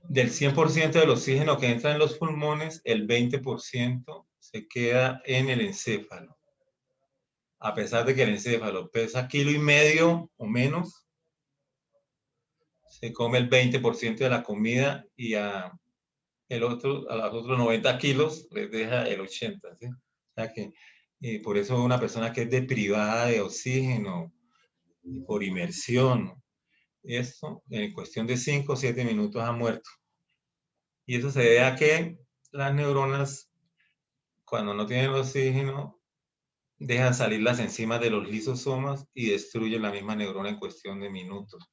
Del 100% del oxígeno que entra en los pulmones, el 20% se queda en el encéfalo. A pesar de que el encéfalo pesa 1,5 kilos o menos, se come el 20% de la comida y a los otros 90 kilos les deja el 80%. ¿Sí? O sea que por eso una persona que es deprivada de oxígeno por inmersión, esto en cuestión de 5 o 7 minutos ha muerto. Y eso se debe a que las neuronas, cuando no tienen oxígeno, dejan salir las enzimas de los lisosomas y destruyen la misma neurona en cuestión de minutos.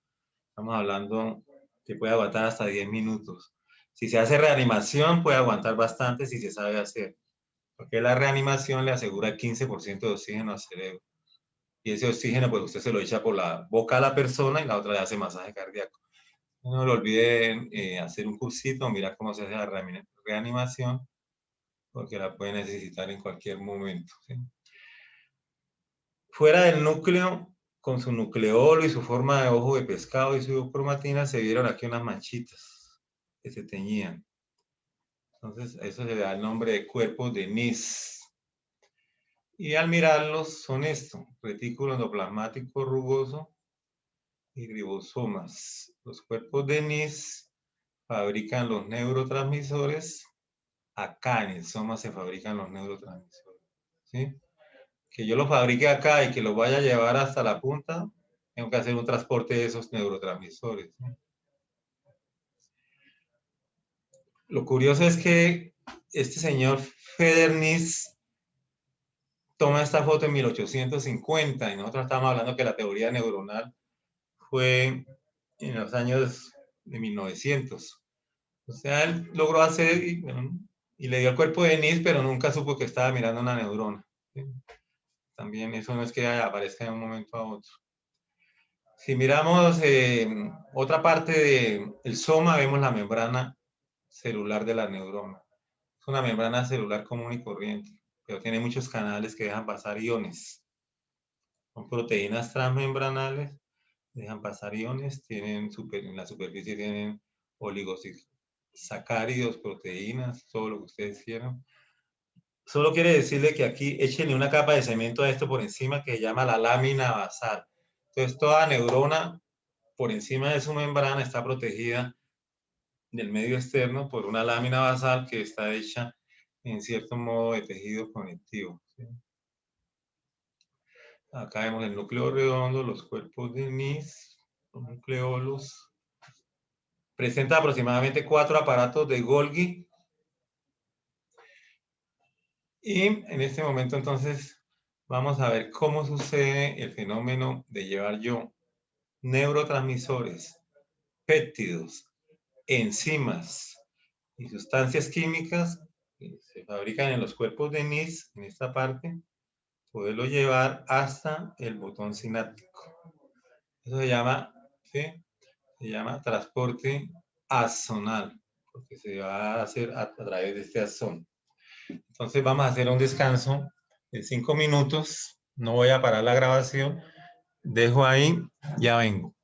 Estamos hablando que puede aguantar hasta 10 minutos. Si se hace reanimación, puede aguantar bastante si se sabe hacer. Porque la reanimación le asegura el 15% de oxígeno al cerebro. Y ese oxígeno, pues usted se lo echa por la boca a la persona y la otra le hace masaje cardíaco. No lo olviden hacer un cursito, mirar cómo se hace la reanimación, porque la puede necesitar en cualquier momento. ¿Sí? Fuera del núcleo, con su nucleolo y su forma de ojo de pescado y su cromatina, se vieron aquí unas manchitas que se teñían. Entonces, eso se le da el nombre de cuerpos de Nys. Y al mirarlos son esto: retículo endoplasmático rugoso y ribosomas. Los cuerpos de Nys fabrican los neurotransmisores. Acá en el soma se fabrican los neurotransmisores. ¿Sí? Que yo los fabrique acá y que los vaya a llevar hasta la punta, tengo que hacer un transporte de esos neurotransmisores. ¿Sí? Lo curioso es que este señor Feder-Nys toma esta foto en 1850 y nosotros estamos hablando que la teoría neuronal fue en los años de 1900. O sea, él logró hacer y le dio el cuerpo de Nys, pero nunca supo que estaba mirando una neurona. ¿Sí? También eso no es que aparezca de un momento a otro. Si miramos otra parte del soma, vemos la membrana celular de la neurona. Es una membrana celular común y corriente, pero tiene muchos canales que dejan pasar iones. Son proteínas transmembranales, dejan pasar iones, en la superficie tienen oligosacáridos, proteínas, todo lo que ustedes quieran. Solo quiere decirle que aquí échenle una capa de cemento a esto por encima que se llama la lámina basal. Entonces toda neurona por encima de su membrana está protegida del medio externo por una lámina basal que está hecha en cierto modo de tejido conectivo. ¿Sí? Acá vemos el núcleo redondo, los cuerpos de Nys, los nucleolos. Presenta aproximadamente 4 aparatos de Golgi. Y en este momento entonces vamos a ver cómo sucede el fenómeno de llevar yo neurotransmisores, péptidos, enzimas y sustancias químicas que se fabrican en los cuerpos de Nys, en esta parte, poderlo llevar hasta el botón sináptico. Eso se llama, ¿sí? Se llama transporte axonal, porque se va a hacer a través de este axón. Entonces vamos a hacer un descanso de 5 minutos. No voy a parar la grabación. Dejo ahí, ya vengo.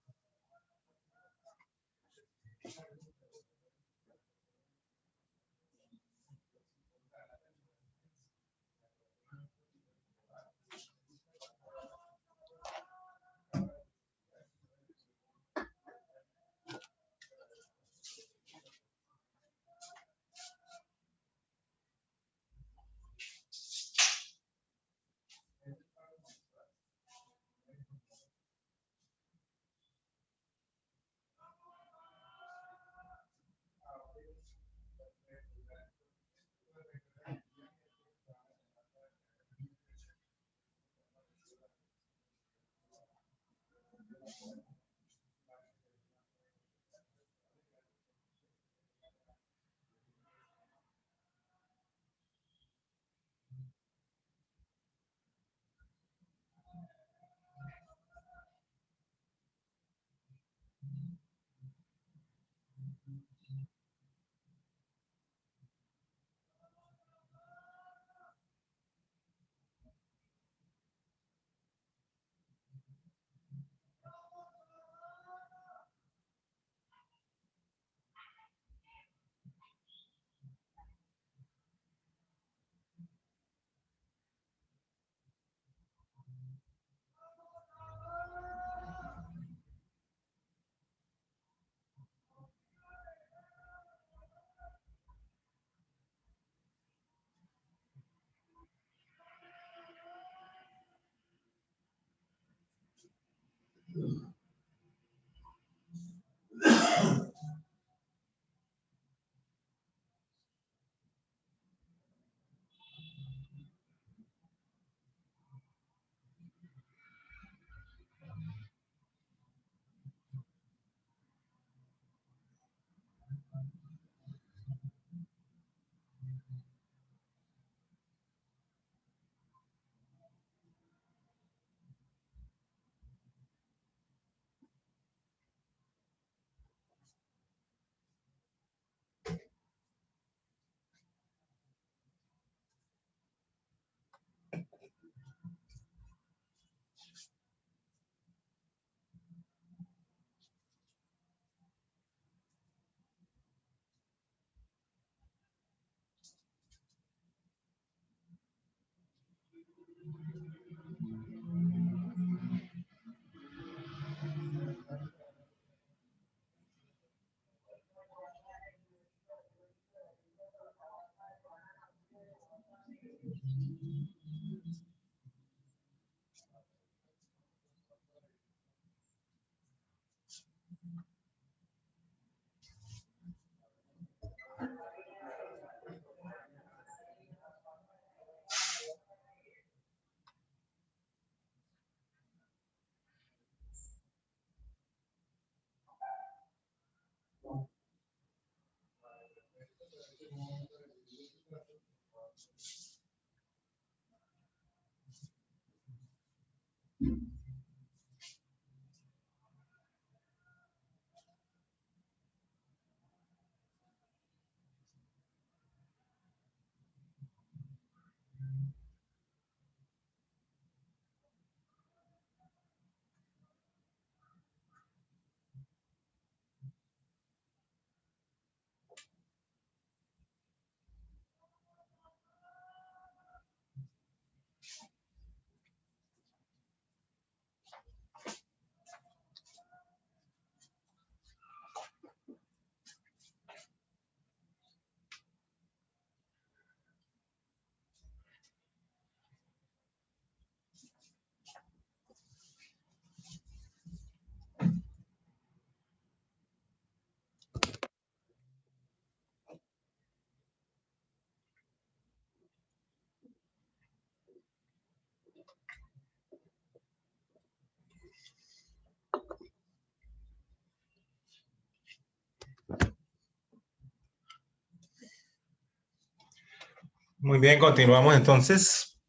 Muy bien, continuamos entonces.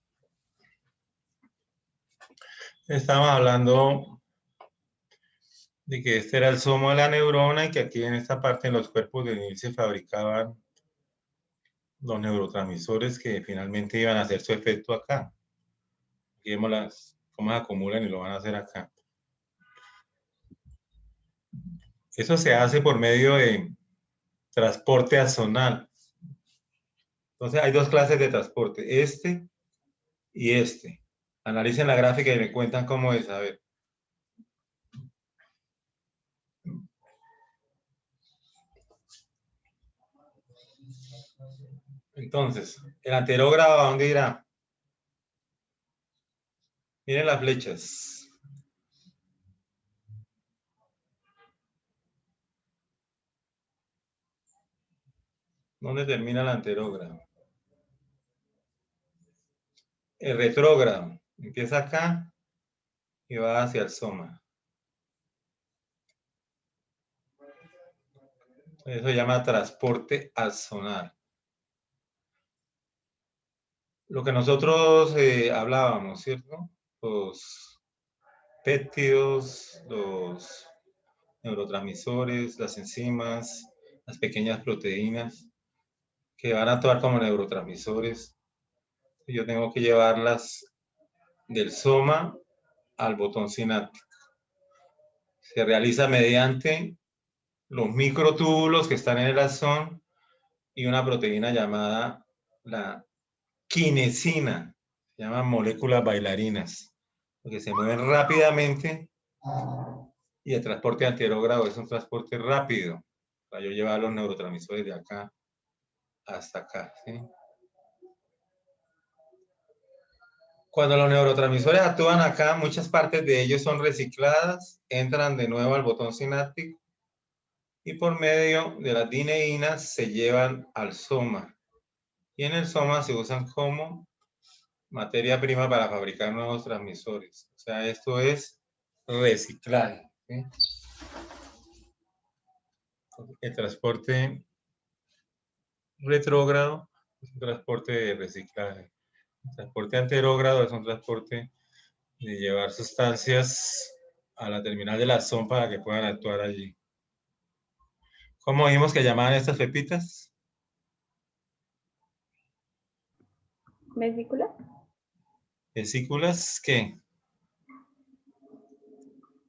Estamos hablando de que este era el somo de la neurona y que aquí en esta parte en los cuerpos de Nil se fabricaban los neurotransmisores que finalmente iban a hacer su efecto acá. Aquí vemos cómo se acumulan y lo van a hacer acá. Eso se hace por medio de transporte axonal. Entonces hay dos clases de transporte, este y este. Analicen la gráfica y me cuentan cómo es. A ver. Entonces, el anterógrado, ¿a dónde irá? Miren las flechas. ¿Dónde termina el anterógrado? El retrógrado. Empieza acá y va hacia el soma. Eso se llama transporte axonal. Lo que nosotros hablábamos, ¿cierto? Los péptidos, los neurotransmisores, las enzimas, las pequeñas proteínas que van a actuar como neurotransmisores. Yo tengo que llevarlas del soma al botón sináptico. Se realiza mediante los microtúbulos que están en el axón y una proteína llamada la quinesina, se llaman moléculas bailarinas, porque se mueven rápidamente y el transporte anterógrado es un transporte rápido para yo llevar los neurotransmisores de acá hasta acá, ¿sí? Cuando los neurotransmisores actúan acá, muchas partes de ellos son recicladas, entran de nuevo al botón sináptico y por medio de las dineínas se llevan al soma. Y en el soma se usan como materia prima para fabricar nuevos transmisores. O sea, esto es reciclaje, ¿sí? El transporte retrógrado es un transporte de reciclaje. El transporte anterógrado es un transporte de llevar sustancias a la terminal del axón para que puedan actuar allí. ¿Cómo vimos que llamaban estas pepitas? ¿Vesícula? Vesículas, ¿qué?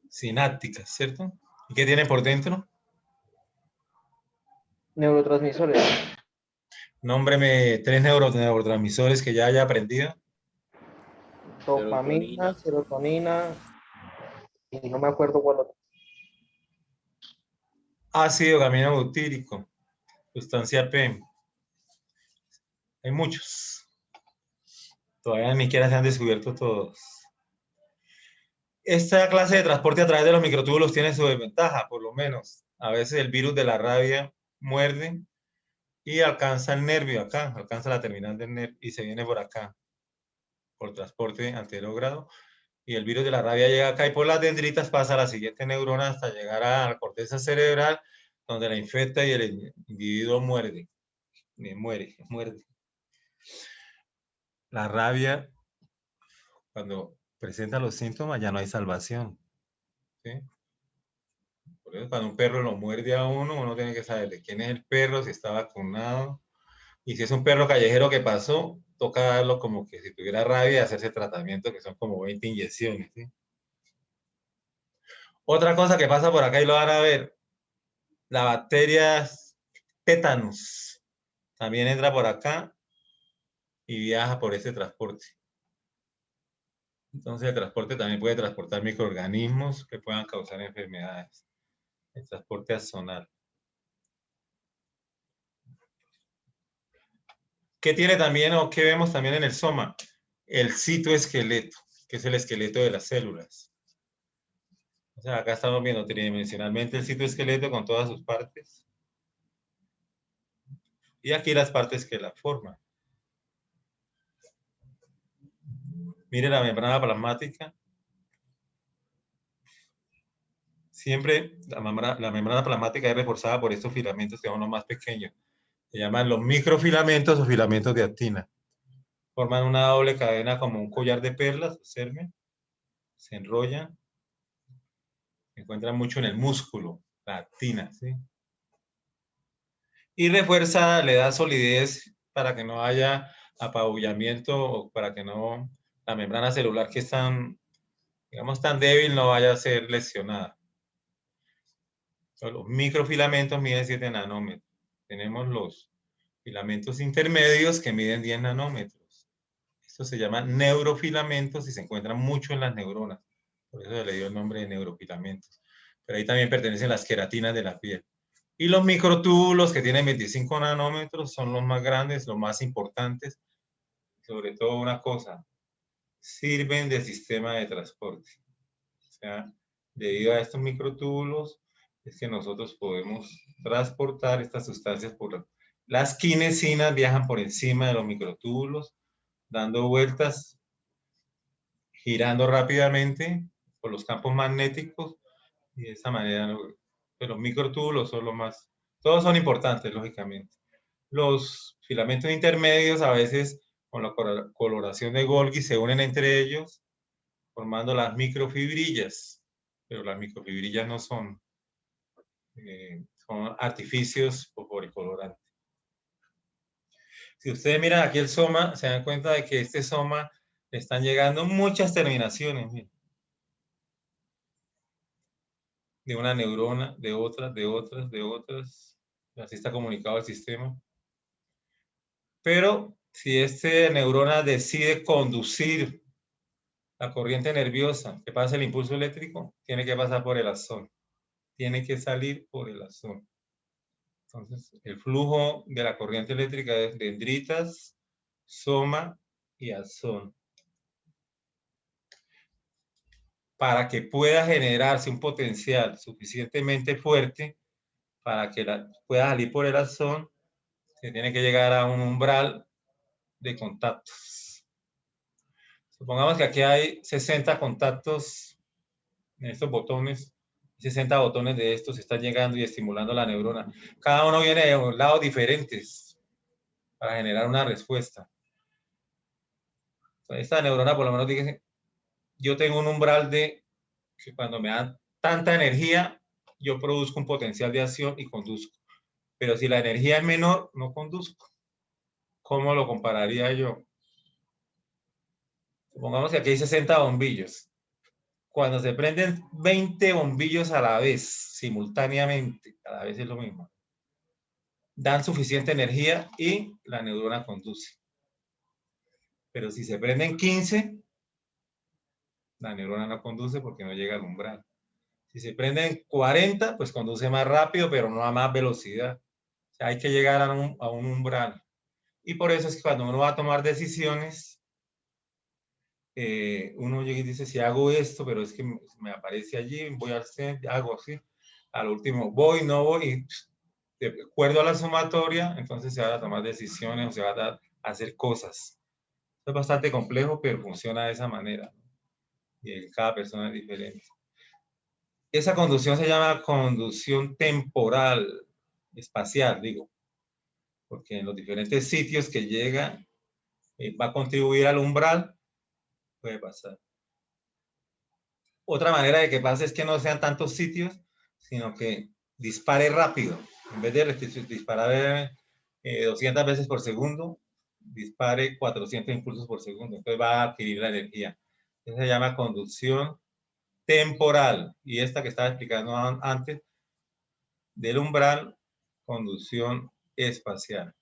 Sinápticas, ¿cierto? ¿Y qué tienen por dentro? Neurotransmisores. Nómbreme 3 neurotransmisores que ya haya aprendido. Dopamina, serotonina y no me acuerdo cuál otro. Ácido gaminobutírico, sustancia P. Hay muchos. Todavía ni siquiera se han descubierto todos. Esta clase de transporte a través de los microtúbulos tiene su desventaja, por lo menos. A veces el virus de la rabia muerde y alcanza el nervio acá, alcanza la terminal del nervio y se viene por acá, por transporte anterógrado. Y el virus de la rabia llega acá y por las dendritas pasa a la siguiente neurona hasta llegar a la corteza cerebral, donde la infecta y el individuo muerde. Muerde. La rabia, cuando presenta los síntomas, ya no hay salvación, ¿sí? Por eso cuando un perro lo muerde a uno, uno tiene que saber de quién es el perro, si está vacunado. Y si es un perro callejero que pasó, toca darlo como que si tuviera rabia y hacerse tratamiento, que son como 20 inyecciones, ¿sí? Otra cosa que pasa por acá y lo van a ver, la bacteria tétanos también entra por acá y viaja por ese transporte. Entonces el transporte también puede transportar microorganismos que puedan causar enfermedades. El transporte axonal. ¿Qué tiene también o qué vemos también en el soma? El citoesqueleto, que es el esqueleto de las células. O sea, acá estamos viendo tridimensionalmente el citoesqueleto con todas sus partes. Y aquí las partes que la forman. Mire la membrana plasmática. Siempre la membrana plasmática es reforzada por estos filamentos que son los más pequeños. Se llaman los microfilamentos o filamentos de actina. Forman una doble cadena como un collar de perlas, observen. Se enrollan. Se encuentran mucho en el músculo, la actina, ¿sí? Y refuerza, le da solidez para que no haya apabullamiento o para que no la membrana celular que es tan, digamos, tan débil no vaya a ser lesionada. Los microfilamentos miden 7 nanómetros. Tenemos los filamentos intermedios que miden 10 nanómetros. Esto se llama neurofilamentos y se encuentran mucho en las neuronas. Por eso se le dio el nombre de neurofilamentos. Pero ahí también pertenecen las queratinas de la piel. Y los microtúbulos que tienen 25 nanómetros son los más grandes, los más importantes. Sobre todo una cosa, sirven de sistema de transporte. O sea, debido a estos microtúbulos, es que nosotros podemos transportar estas sustancias por las quinesinas, viajan por encima de los microtúbulos, dando vueltas, girando rápidamente por los campos magnéticos y de esa manera, pero los microtúbulos son los más, todos son importantes, lógicamente. Los filamentos intermedios a veces con la coloración de Golgi se unen entre ellos formando las microfibrillas, pero las microfibrillas no son son artificios fosforicolorantes. Si ustedes miran aquí el soma, se dan cuenta de que este soma le están llegando muchas terminaciones. Miren. De una neurona, de otras, de otras, de otras. Así está comunicado el sistema. Pero si esta neurona decide conducir la corriente nerviosa que pasa el impulso eléctrico, tiene que pasar por el axón. Tiene que salir por el axón. Entonces, el flujo de la corriente eléctrica es dendritas, soma y axón. Para que pueda generarse un potencial suficientemente fuerte para que pueda salir por el axón, se tiene que llegar a un umbral de contactos. Supongamos que aquí hay 60 contactos en estos botones, 60 botones de estos están llegando y estimulando la neurona. Cada uno viene de un lado diferentes para generar una respuesta. Entonces, esta neurona por lo menos dice, yo tengo un umbral de que cuando me dan tanta energía, yo produzco un potencial de acción y conduzco. Pero si la energía es menor, no conduzco. ¿Cómo lo compararía yo? Supongamos que aquí hay 60 bombillos. Cuando se prenden 20 bombillos a la vez, simultáneamente, cada vez es lo mismo, dan suficiente energía y la neurona conduce. Pero si se prenden 15, la neurona no conduce porque no llega al umbral. Si se prenden 40, pues conduce más rápido, pero no a más velocidad. O sea, hay que llegar a un umbral. Y por eso es que cuando uno va a tomar decisiones, uno llega y dice, si hago esto, pero es que me aparece allí, voy al centro, hago así. Al último, voy, no voy, y de acuerdo a la sumatoria, entonces se van a tomar decisiones o se van a hacer cosas. Es bastante complejo, pero funciona de esa manera. Y cada persona es diferente. Esa conducción se llama conducción temporal, espacial, digo, porque en los diferentes sitios que llega va a contribuir al umbral, puede pasar. Otra manera de que pase es que no sean tantos sitios, sino que dispare rápido. En vez de disparar 200 veces por segundo, dispare 400 impulsos por segundo. Entonces va a adquirir la energía. Eso se llama conducción temporal. Y esta que estaba explicando antes, del umbral, conducción espacial.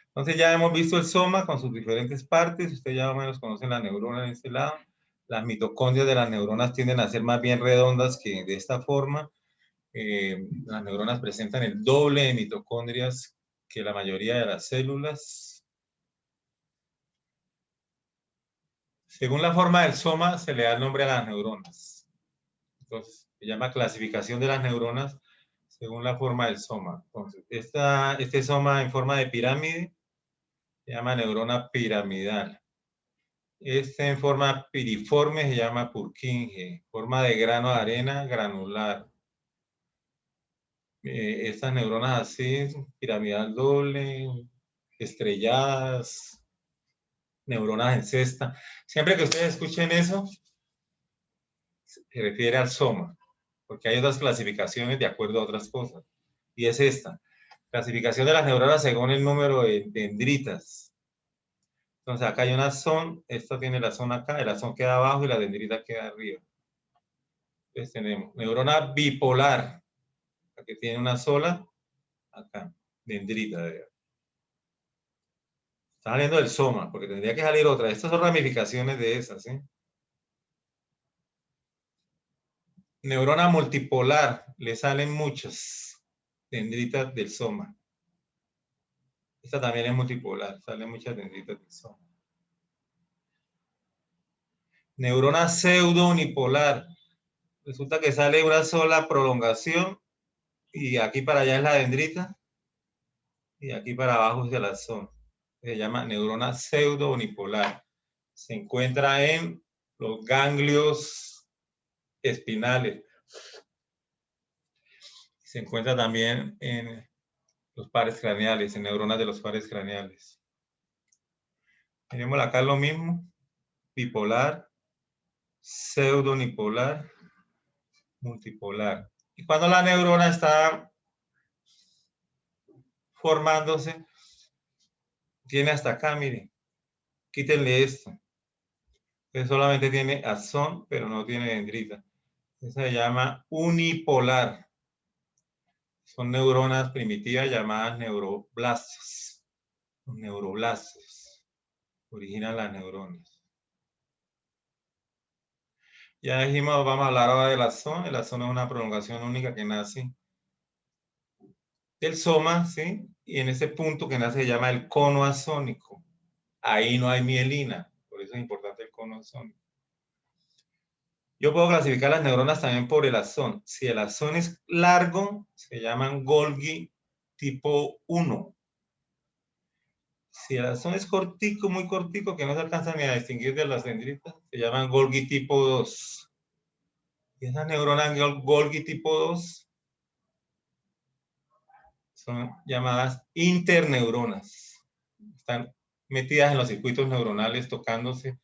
Entonces ya hemos visto el soma con sus diferentes partes. Ustedes ya más o menos conocen la neurona de este lado. Las mitocondrias de las neuronas tienden a ser más bien redondas que de esta forma. Las neuronas presentan el doble de mitocondrias que la mayoría de las células. Según la forma del soma, se le da el nombre a las neuronas. Entonces, se llama clasificación de las neuronas según la forma del soma. Entonces, este soma en forma de pirámide se llama neurona piramidal. Este en forma piriforme se llama Purkinje. Forma de grano de arena, granular. Estas neuronas así, piramidal doble, estrelladas, neuronas en cesta. Siempre que ustedes escuchen eso, se refiere al soma, porque hay otras clasificaciones de acuerdo a otras cosas. Y es esta. Clasificación de las neuronas según el número de dendritas. Entonces acá hay una axón, esta tiene la axón acá, el axón queda abajo y la dendrita queda arriba. Entonces tenemos neurona bipolar, que tiene una sola, acá, dendrita. Está saliendo del soma, porque tendría que salir otra. Estas son ramificaciones de esas, ¿sí? Neurona multipolar, le salen muchas dendritas del soma. Esta también es multipolar, salen muchas dendritas del soma. Neurona pseudo-unipolar. Resulta que sale una sola prolongación y aquí para allá es la dendrita y aquí para abajo es el axón. Se llama neurona pseudo-unipolar. Se encuentra en los ganglios espinales. Se encuentra también en los pares craneales, en neuronas de los pares craneales. Tenemos acá lo mismo, bipolar, pseudo-unipolar, multipolar. Y cuando la neurona está formándose, tiene hasta acá, miren. Quítenle esto. Que solamente tiene axón, pero no tiene dendrita. Esa se llama unipolar. Son neuronas primitivas llamadas neuroblastos. Los neuroblastos originan las neuronas. Ya dijimos, vamos a hablar ahora del axón. El axón es una prolongación única que nace del soma, ¿sí? Y en ese punto que nace se llama el cono axónico. Ahí no hay mielina, por eso es importante el cono axónico. Yo puedo clasificar las neuronas también por el axón. Si el axón es largo, se llaman Golgi tipo 1. Si el axón es cortico, muy cortico, que no se alcanza ni a distinguir de las dendritas, se llaman Golgi tipo 2. Y esas neuronas Golgi tipo 2 son llamadas interneuronas. Están metidas en los circuitos neuronales, tocándose.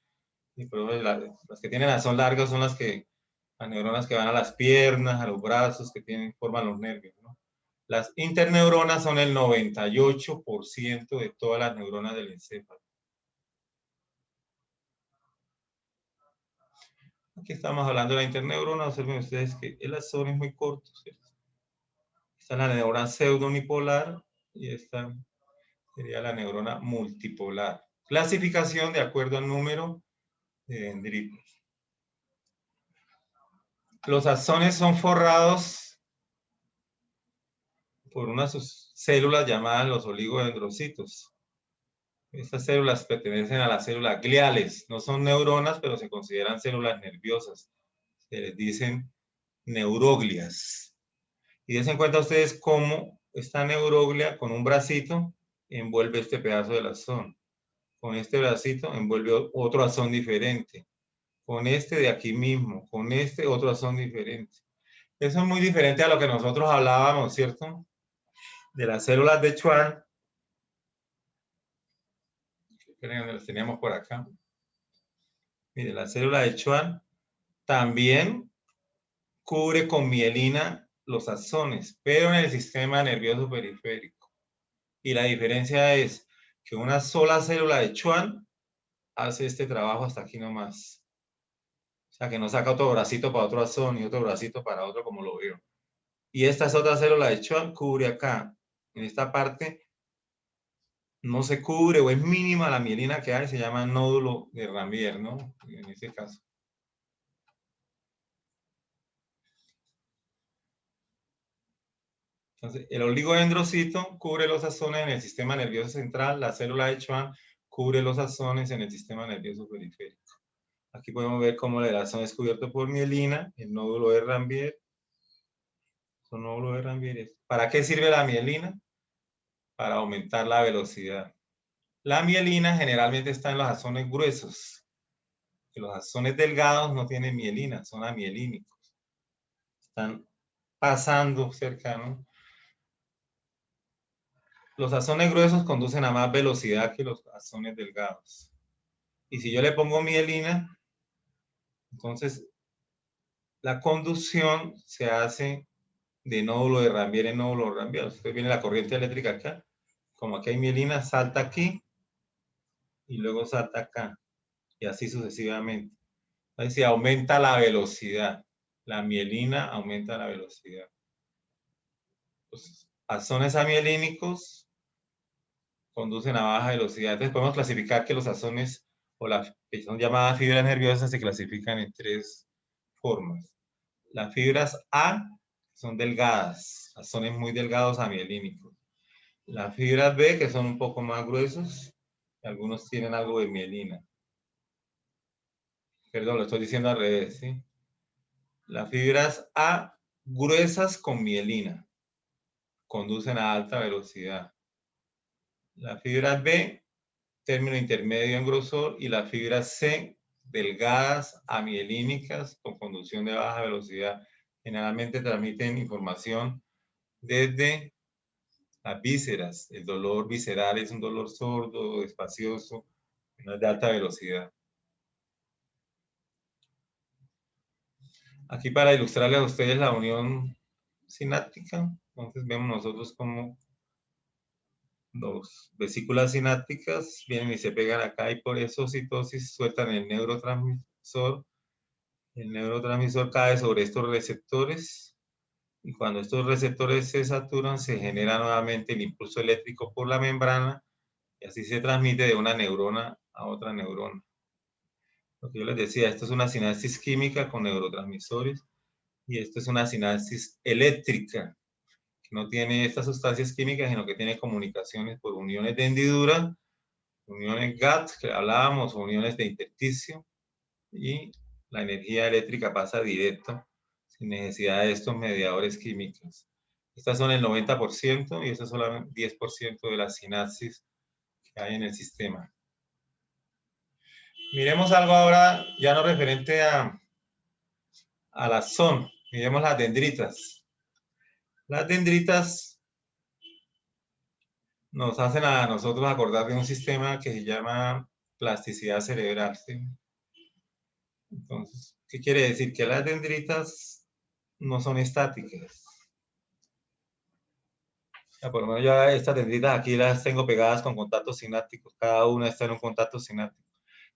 Y por eso las que tienen axón largo son las neuronas que van a las piernas, a los brazos, que forman los nervios, ¿no? Las interneuronas son el 98% de todas las neuronas del encéfalo. Aquí estamos hablando de la interneurona. Observen ustedes que el axón es muy corto, ¿cierto? Esta es la neurona pseudounipolar y esta sería la neurona multipolar. Clasificación de acuerdo al número de dendritos. Los axones son forrados por unas células llamadas los oligodendrocitos. Estas células pertenecen a las células gliales. No son neuronas, pero se consideran células nerviosas. Se les dicen neuroglias. Y dense en cuenta ustedes cómo esta neuroglia con un bracito envuelve este pedazo del axón. Con este bracito envuelve otro axón diferente. Con este de aquí mismo, con este otro axón diferente. Eso es muy diferente a lo que nosotros hablábamos, ¿cierto? De las células de Schwann. Las teníamos por acá. Mire, la célula de Schwann también cubre con mielina los axones, pero en el sistema nervioso periférico. Y la diferencia es que una sola célula de Schwann hace este trabajo hasta aquí nomás. O sea, que no saca otro bracito para otro axón y otro bracito para otro, como lo veo. Y esta es otra célula de Schwann, cubre acá. En esta parte no se cubre o es mínima la mielina que hay, se llama nódulo de Ranvier, ¿no? En este caso. Entonces, el oligodendrocito cubre los axones en el sistema nervioso central, la célula de Schwann cubre los axones en el sistema nervioso periférico. Aquí podemos ver cómo el axón es cubierto por mielina, el nódulo de Ranvier. Nódulo de Ranvier. ¿Para qué sirve la mielina? Para aumentar la velocidad. La mielina generalmente está en los axones gruesos. Los axones delgados no tienen mielina, son amielínicos. Están pasando cercano. Los axones gruesos conducen a más velocidad que los axones delgados. Y si yo le pongo mielina, entonces la conducción se hace de nódulo de Ranvier en nódulo de Ranvier. Entonces viene la corriente eléctrica acá. Como aquí hay mielina, salta aquí y luego salta acá. Y así sucesivamente. Entonces se aumenta la velocidad. La mielina aumenta la velocidad. Los axones amielínicos conducen a baja velocidad. Entonces podemos clasificar que los axones o las que son llamadas fibras nerviosas se clasifican en tres formas. Las fibras A son delgadas, axones muy delgados amielínicos. Las fibras B, que son un poco más gruesos, algunos tienen algo de mielina. Perdón, lo estoy diciendo al revés, ¿sí? Las fibras A gruesas con mielina conducen a alta velocidad. Las fibras B, término intermedio en grosor, y las fibras C, delgadas, amielínicas, con conducción de baja velocidad. Generalmente transmiten información desde las vísceras. El dolor visceral es un dolor sordo, espacioso, no es de alta velocidad. Aquí para ilustrarles a ustedes la unión sináptica. Entonces vemos nosotros como dos vesículas sinápticas vienen y se pegan acá y por eso citosis sueltan el neurotransmisor. El neurotransmisor cae sobre estos receptores y cuando estos receptores se saturan se genera nuevamente el impulso eléctrico por la membrana y así se transmite de una neurona a otra neurona. Lo que yo les decía, esto es una sinapsis química con neurotransmisores y esto es una sinapsis eléctrica, que no tiene estas sustancias químicas, sino que tiene comunicaciones por uniones de hendidura, uniones GATT, que hablábamos, uniones de intersticio, y la energía eléctrica pasa directo, sin necesidad de estos mediadores químicos. Estas son el 90% y eso es solamente 10% de la sinapsis que hay en el sistema. Miremos algo ahora, ya no referente a las son. Miremos las dendritas. Las dendritas nos hacen a nosotros acordar de un sistema que se llama plasticidad cerebral, ¿sí? Entonces, ¿qué quiere decir? Que las dendritas no son estáticas. Ya, por lo menos yo estas dendritas aquí las tengo pegadas con contactos sinápticos. Cada una está en un contacto sináptico.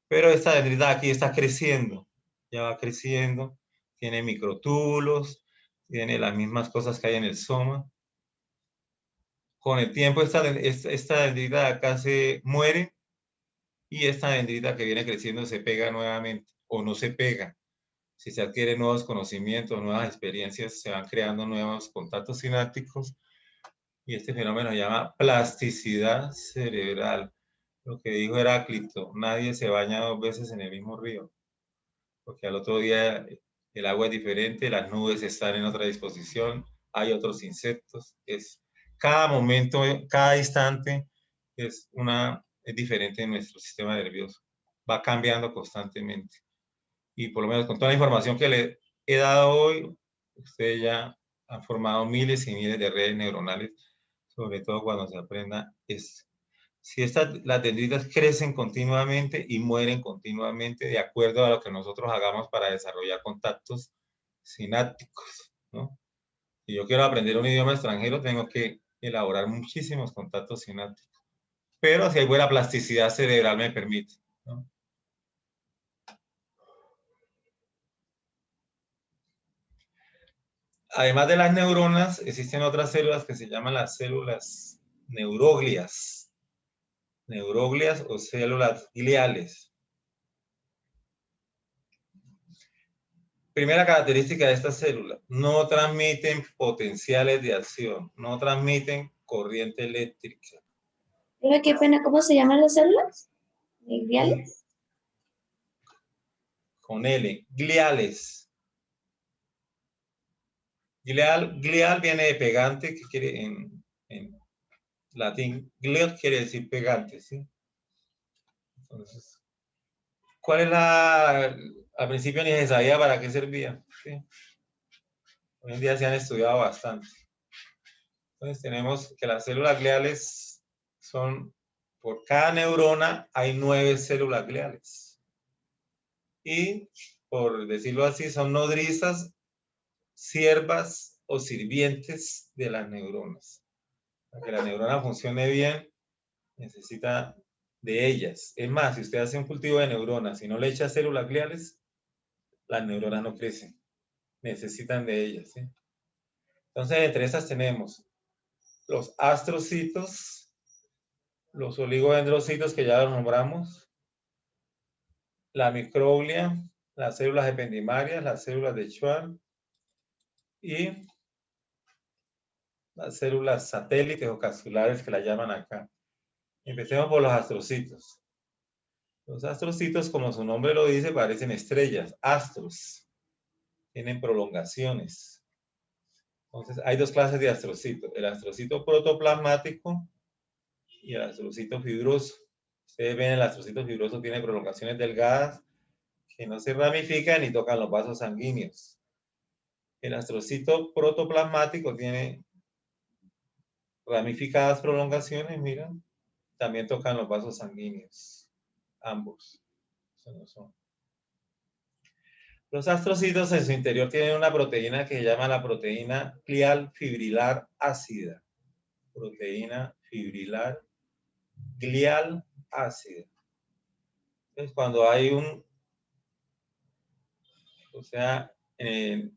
Pero esta dendrita aquí está creciendo. Ya va creciendo. Tiene microtúbulos. Tiene las mismas cosas que hay en el soma. Con el tiempo esta dendrita de acá se muere y esta dendrita que viene creciendo se pega nuevamente o no se pega. Si se adquieren nuevos conocimientos, nuevas experiencias, se van creando nuevos contactos sinápticos y este fenómeno se llama plasticidad cerebral. Lo que dijo Heráclito, nadie se baña 2 veces en el mismo río, porque al otro día el agua es diferente, las nubes están en otra disposición, hay otros insectos, cada momento, cada instante es diferente en nuestro sistema nervioso, va cambiando constantemente. Y por lo menos con toda la información que le he dado hoy, ustedes ya han formado miles y miles de redes neuronales, sobre todo cuando se aprenda esto. Si las dendritas crecen continuamente y mueren continuamente de acuerdo a lo que nosotros hagamos para desarrollar contactos sinápticos, ¿no? Si yo quiero aprender un idioma extranjero, tengo que elaborar muchísimos contactos sinápticos. Pero si hay buena plasticidad cerebral me permite, ¿no? Además de las neuronas, existen otras células que se llaman las células neuroglias. Neuroglias o células gliales. Primera característica de estas células, no transmiten potenciales de acción, no transmiten corriente eléctrica. Pero qué pena, ¿cómo se llaman las células? ¿Gliales? Con L, gliales. Glial viene de pegante, que quiere en latín, glial quiere decir pegante, ¿sí? Entonces, ¿cuál es al principio ni se sabía para qué servía? ¿Sí? Hoy en día se han estudiado bastante. Entonces tenemos que las células gliales son, por cada neurona hay 9 células gliales. Y, por decirlo así, son nodrizas, siervas o sirvientes de las neuronas. Para que la neurona funcione bien, necesita de ellas. Es más, si usted hace un cultivo de neuronas y no le echa células gliales, las neuronas no crecen. Necesitan de ellas, ¿sí? Entonces, entre estas tenemos los astrocitos, los oligodendrocitos que ya los nombramos, la microglia, las células ependimarias, las células de Schwann y las células satélites o capsulares que la llaman acá. Empecemos por los astrocitos. Los astrocitos, como su nombre lo dice, parecen estrellas, astros. Tienen prolongaciones. Entonces, hay 2 clases de astrocitos. El astrocito protoplasmático y el astrocito fibroso. Ustedes ven, el astrocito fibroso tiene prolongaciones delgadas que no se ramifican ni tocan los vasos sanguíneos. El astrocito protoplasmático tiene ramificadas prolongaciones, miren, también tocan los vasos sanguíneos, ambos. Eso no son. Los astrocitos en su interior tienen una proteína que se llama la proteína glial fibrilar ácida. Proteína fibrilar glial ácida. Entonces, cuando hay en el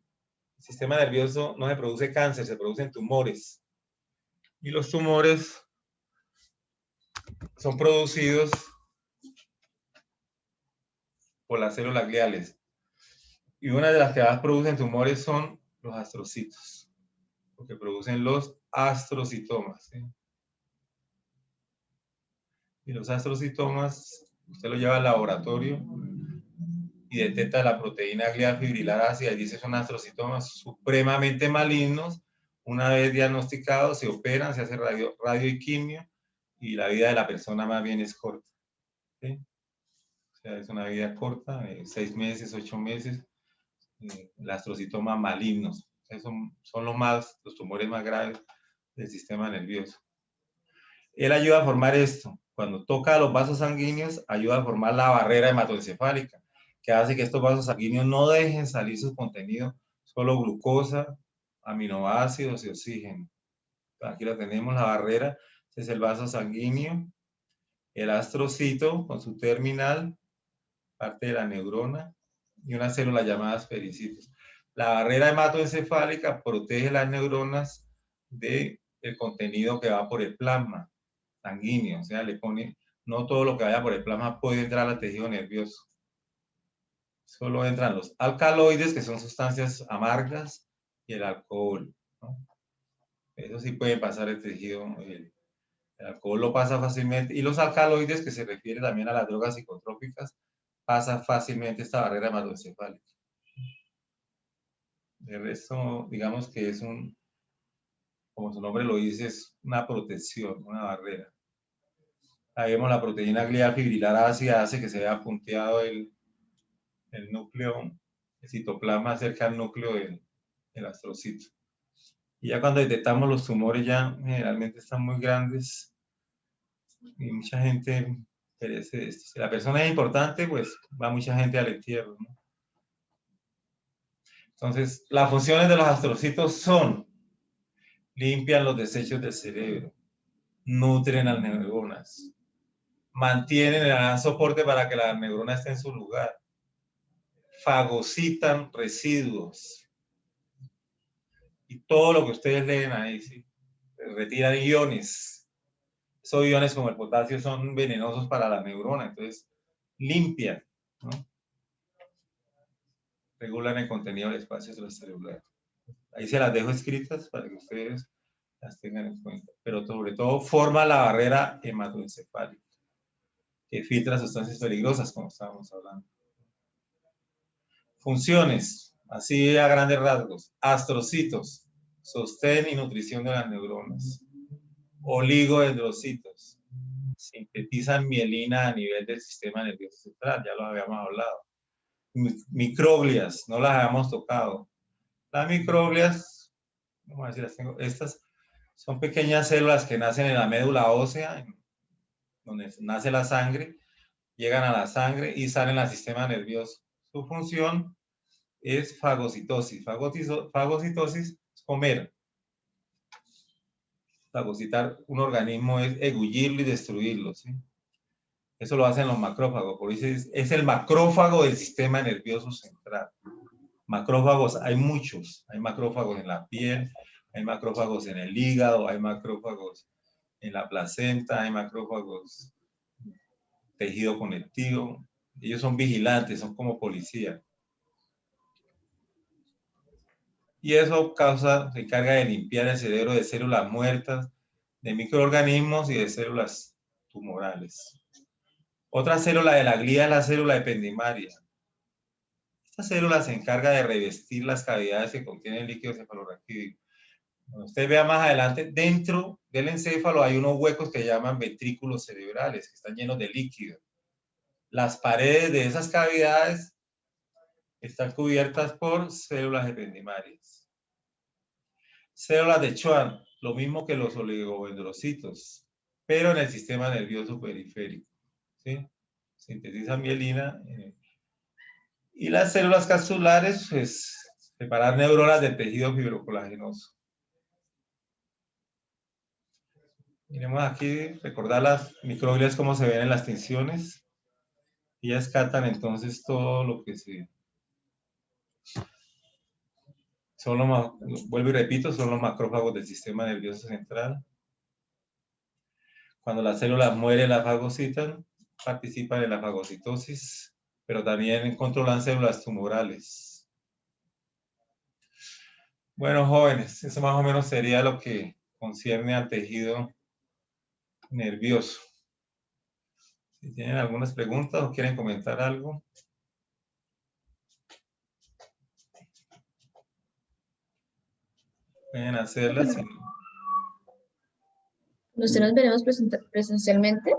sistema nervioso no se produce cáncer, se producen tumores. Y los tumores son producidos por las células gliales. Y una de las que más producen tumores son los astrocitos, porque producen los astrocitomas, ¿sí? Y los astrocitomas, usted lo lleva al laboratorio y detecta la proteína glial fibrilar ácida y dice son astrocitomas supremamente malignos. Una vez diagnosticados, se operan, se hace radio y quimio, y la vida de la persona más bien es corta, ¿sí? O sea, es una vida corta, 6 meses, 8 meses. El astrocitoma malignos. Son los tumores más graves del sistema nervioso. Él ayuda a formar esto. Cuando toca los vasos sanguíneos, ayuda a formar la barrera hematoencefálica, que hace que estos vasos sanguíneos no dejen salir su contenido, solo glucosa, aminoácidos y oxígeno. Aquí lo tenemos, la barrera. Este es el vaso sanguíneo. El astrocito con su terminal, parte de la neurona, y una célula llamada pericitos. La barrera hematoencefálica protege las neuronas del contenido que va por el plasma sanguíneo, o sea, le pone, no todo lo que vaya por el plasma puede entrar al tejido nervioso. Solo entran los alcaloides, que son sustancias amargas, y el alcohol, ¿no? Eso sí puede pasar el tejido, el alcohol lo pasa fácilmente, y los alcaloides, que se refiere también a las drogas psicotrópicas, pasa fácilmente esta barrera hematoencefálica. De resto, digamos que es como su nombre lo dice, es una protección, una barrera. Ahí vemos la proteína glial fibrilar ácida, hace que se vea punteado el núcleo, el citoplasma cerca al núcleo del astrocito. Y ya cuando detectamos los tumores, ya generalmente están muy grandes y mucha gente perece de esto. Si la persona es importante, pues va mucha gente al entierro, ¿no? Entonces, las funciones de los astrocitos son: limpian los desechos del cerebro, nutren las neuronas, mantienen el gran soporte para que la neurona esté en su lugar, fagocitan residuos, y todo lo que ustedes leen ahí, ¿sí? Retiran iones. Esos iones, como el potasio, son venenosos para la neurona, entonces limpian, ¿no? Regulan el contenido del espacio celular. Ahí se las dejo escritas para que ustedes las tengan en cuenta. Pero sobre todo forma la barrera hematoencefálica, que filtra sustancias peligrosas, como estábamos hablando. Funciones, así a grandes rasgos: astrocitos, sostén y nutrición de las neuronas. Oligodendrocitos, sintetizan mielina a nivel del sistema nervioso central, ya lo habíamos hablado. Microglias, no las habíamos tocado. Las microglias, vamos a ver si las tengo, estas son pequeñas células que nacen en la médula ósea, donde nace la sangre, llegan a la sangre y salen al sistema nervioso. Su función es fagocitosis. Fagocitosis es comer. Fagocitar un organismo es engullirlo y destruirlo, ¿sí? Eso lo hacen los macrófagos, por eso es el macrófago del sistema nervioso central. Macrófagos hay muchos, hay macrófagos en la piel, hay macrófagos en el hígado, hay macrófagos en la placenta, hay macrófagos tejido conectivo. Ellos son vigilantes, son como policía. Y eso se encarga de limpiar el cerebro de células muertas, de microorganismos y de células tumorales. Otra célula de la glía es la célula ependimaria. Esta célula se encarga de revestir las cavidades que contienen líquido cefalorraquídeo. Cuando usted vea más adelante, dentro del encéfalo hay unos huecos que llaman ventrículos cerebrales, que están llenos de líquido. Las paredes de esas cavidades están cubiertas por células ependimarias. Células de Schwann, lo mismo que los oligodendrocitos, pero en el sistema nervioso periférico, ¿sí? Sintetizan mielina Y las células capsulares, pues, separar neuronas del tejido fibrocolagenoso. Miremos aquí, recordar las microglias cómo se ven en las tensiones. Ellas captan entonces todo lo que vuelvo y repito, son los macrófagos del sistema nervioso central. Cuando la célula muere, la fagocitan, participan en la fagocitosis, pero también controlan células tumorales. Bueno, jóvenes, eso más o menos sería lo que concierne al tejido nervioso. Si tienen algunas preguntas o quieren comentar algo. Pueden hacerlas. Si no. ¿Usted nos veremos presencialmente?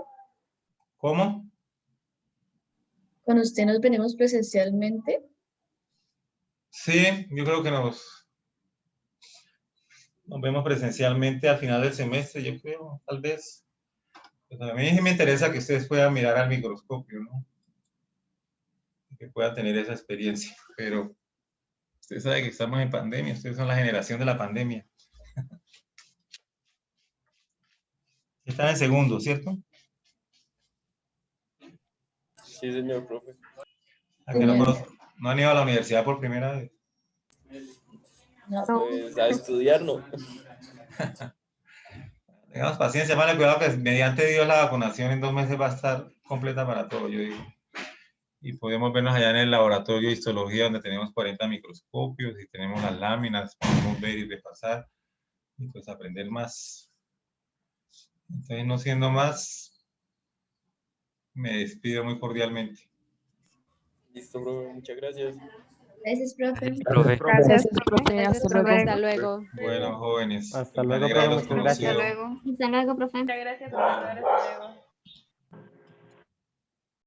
¿Cómo? ¿Con usted nos veremos presencialmente? Sí, yo creo que nos vemos presencialmente al final del semestre, yo creo, tal vez. Pues a mí sí me interesa que ustedes puedan mirar al microscopio, ¿no? Que puedan tener esa experiencia, pero ustedes saben que estamos en pandemia, ustedes son la generación de la pandemia. Están en segundo, ¿cierto? Sí, señor profe. ¿A que no han ido a la universidad por primera vez? No. Pues a estudiar no. Tengamos paciencia, vale, cuidado que mediante Dios la vacunación en 2 meses va a estar completa para todo, yo digo. Y podemos vernos allá en el laboratorio de histología donde tenemos 40 microscopios y tenemos las láminas, podemos ver y repasar y pues aprender más. Entonces, no siendo más, me despido muy cordialmente. Listo, profe, muchas gracias. Gracias, profe. Profe. Gracias, profe. Hasta luego. Bueno, jóvenes. Hasta me luego, alegra profe, haberlos muchas gracias. conocido. Hasta luego, profe. Muchas gracias, profesor. Hasta luego.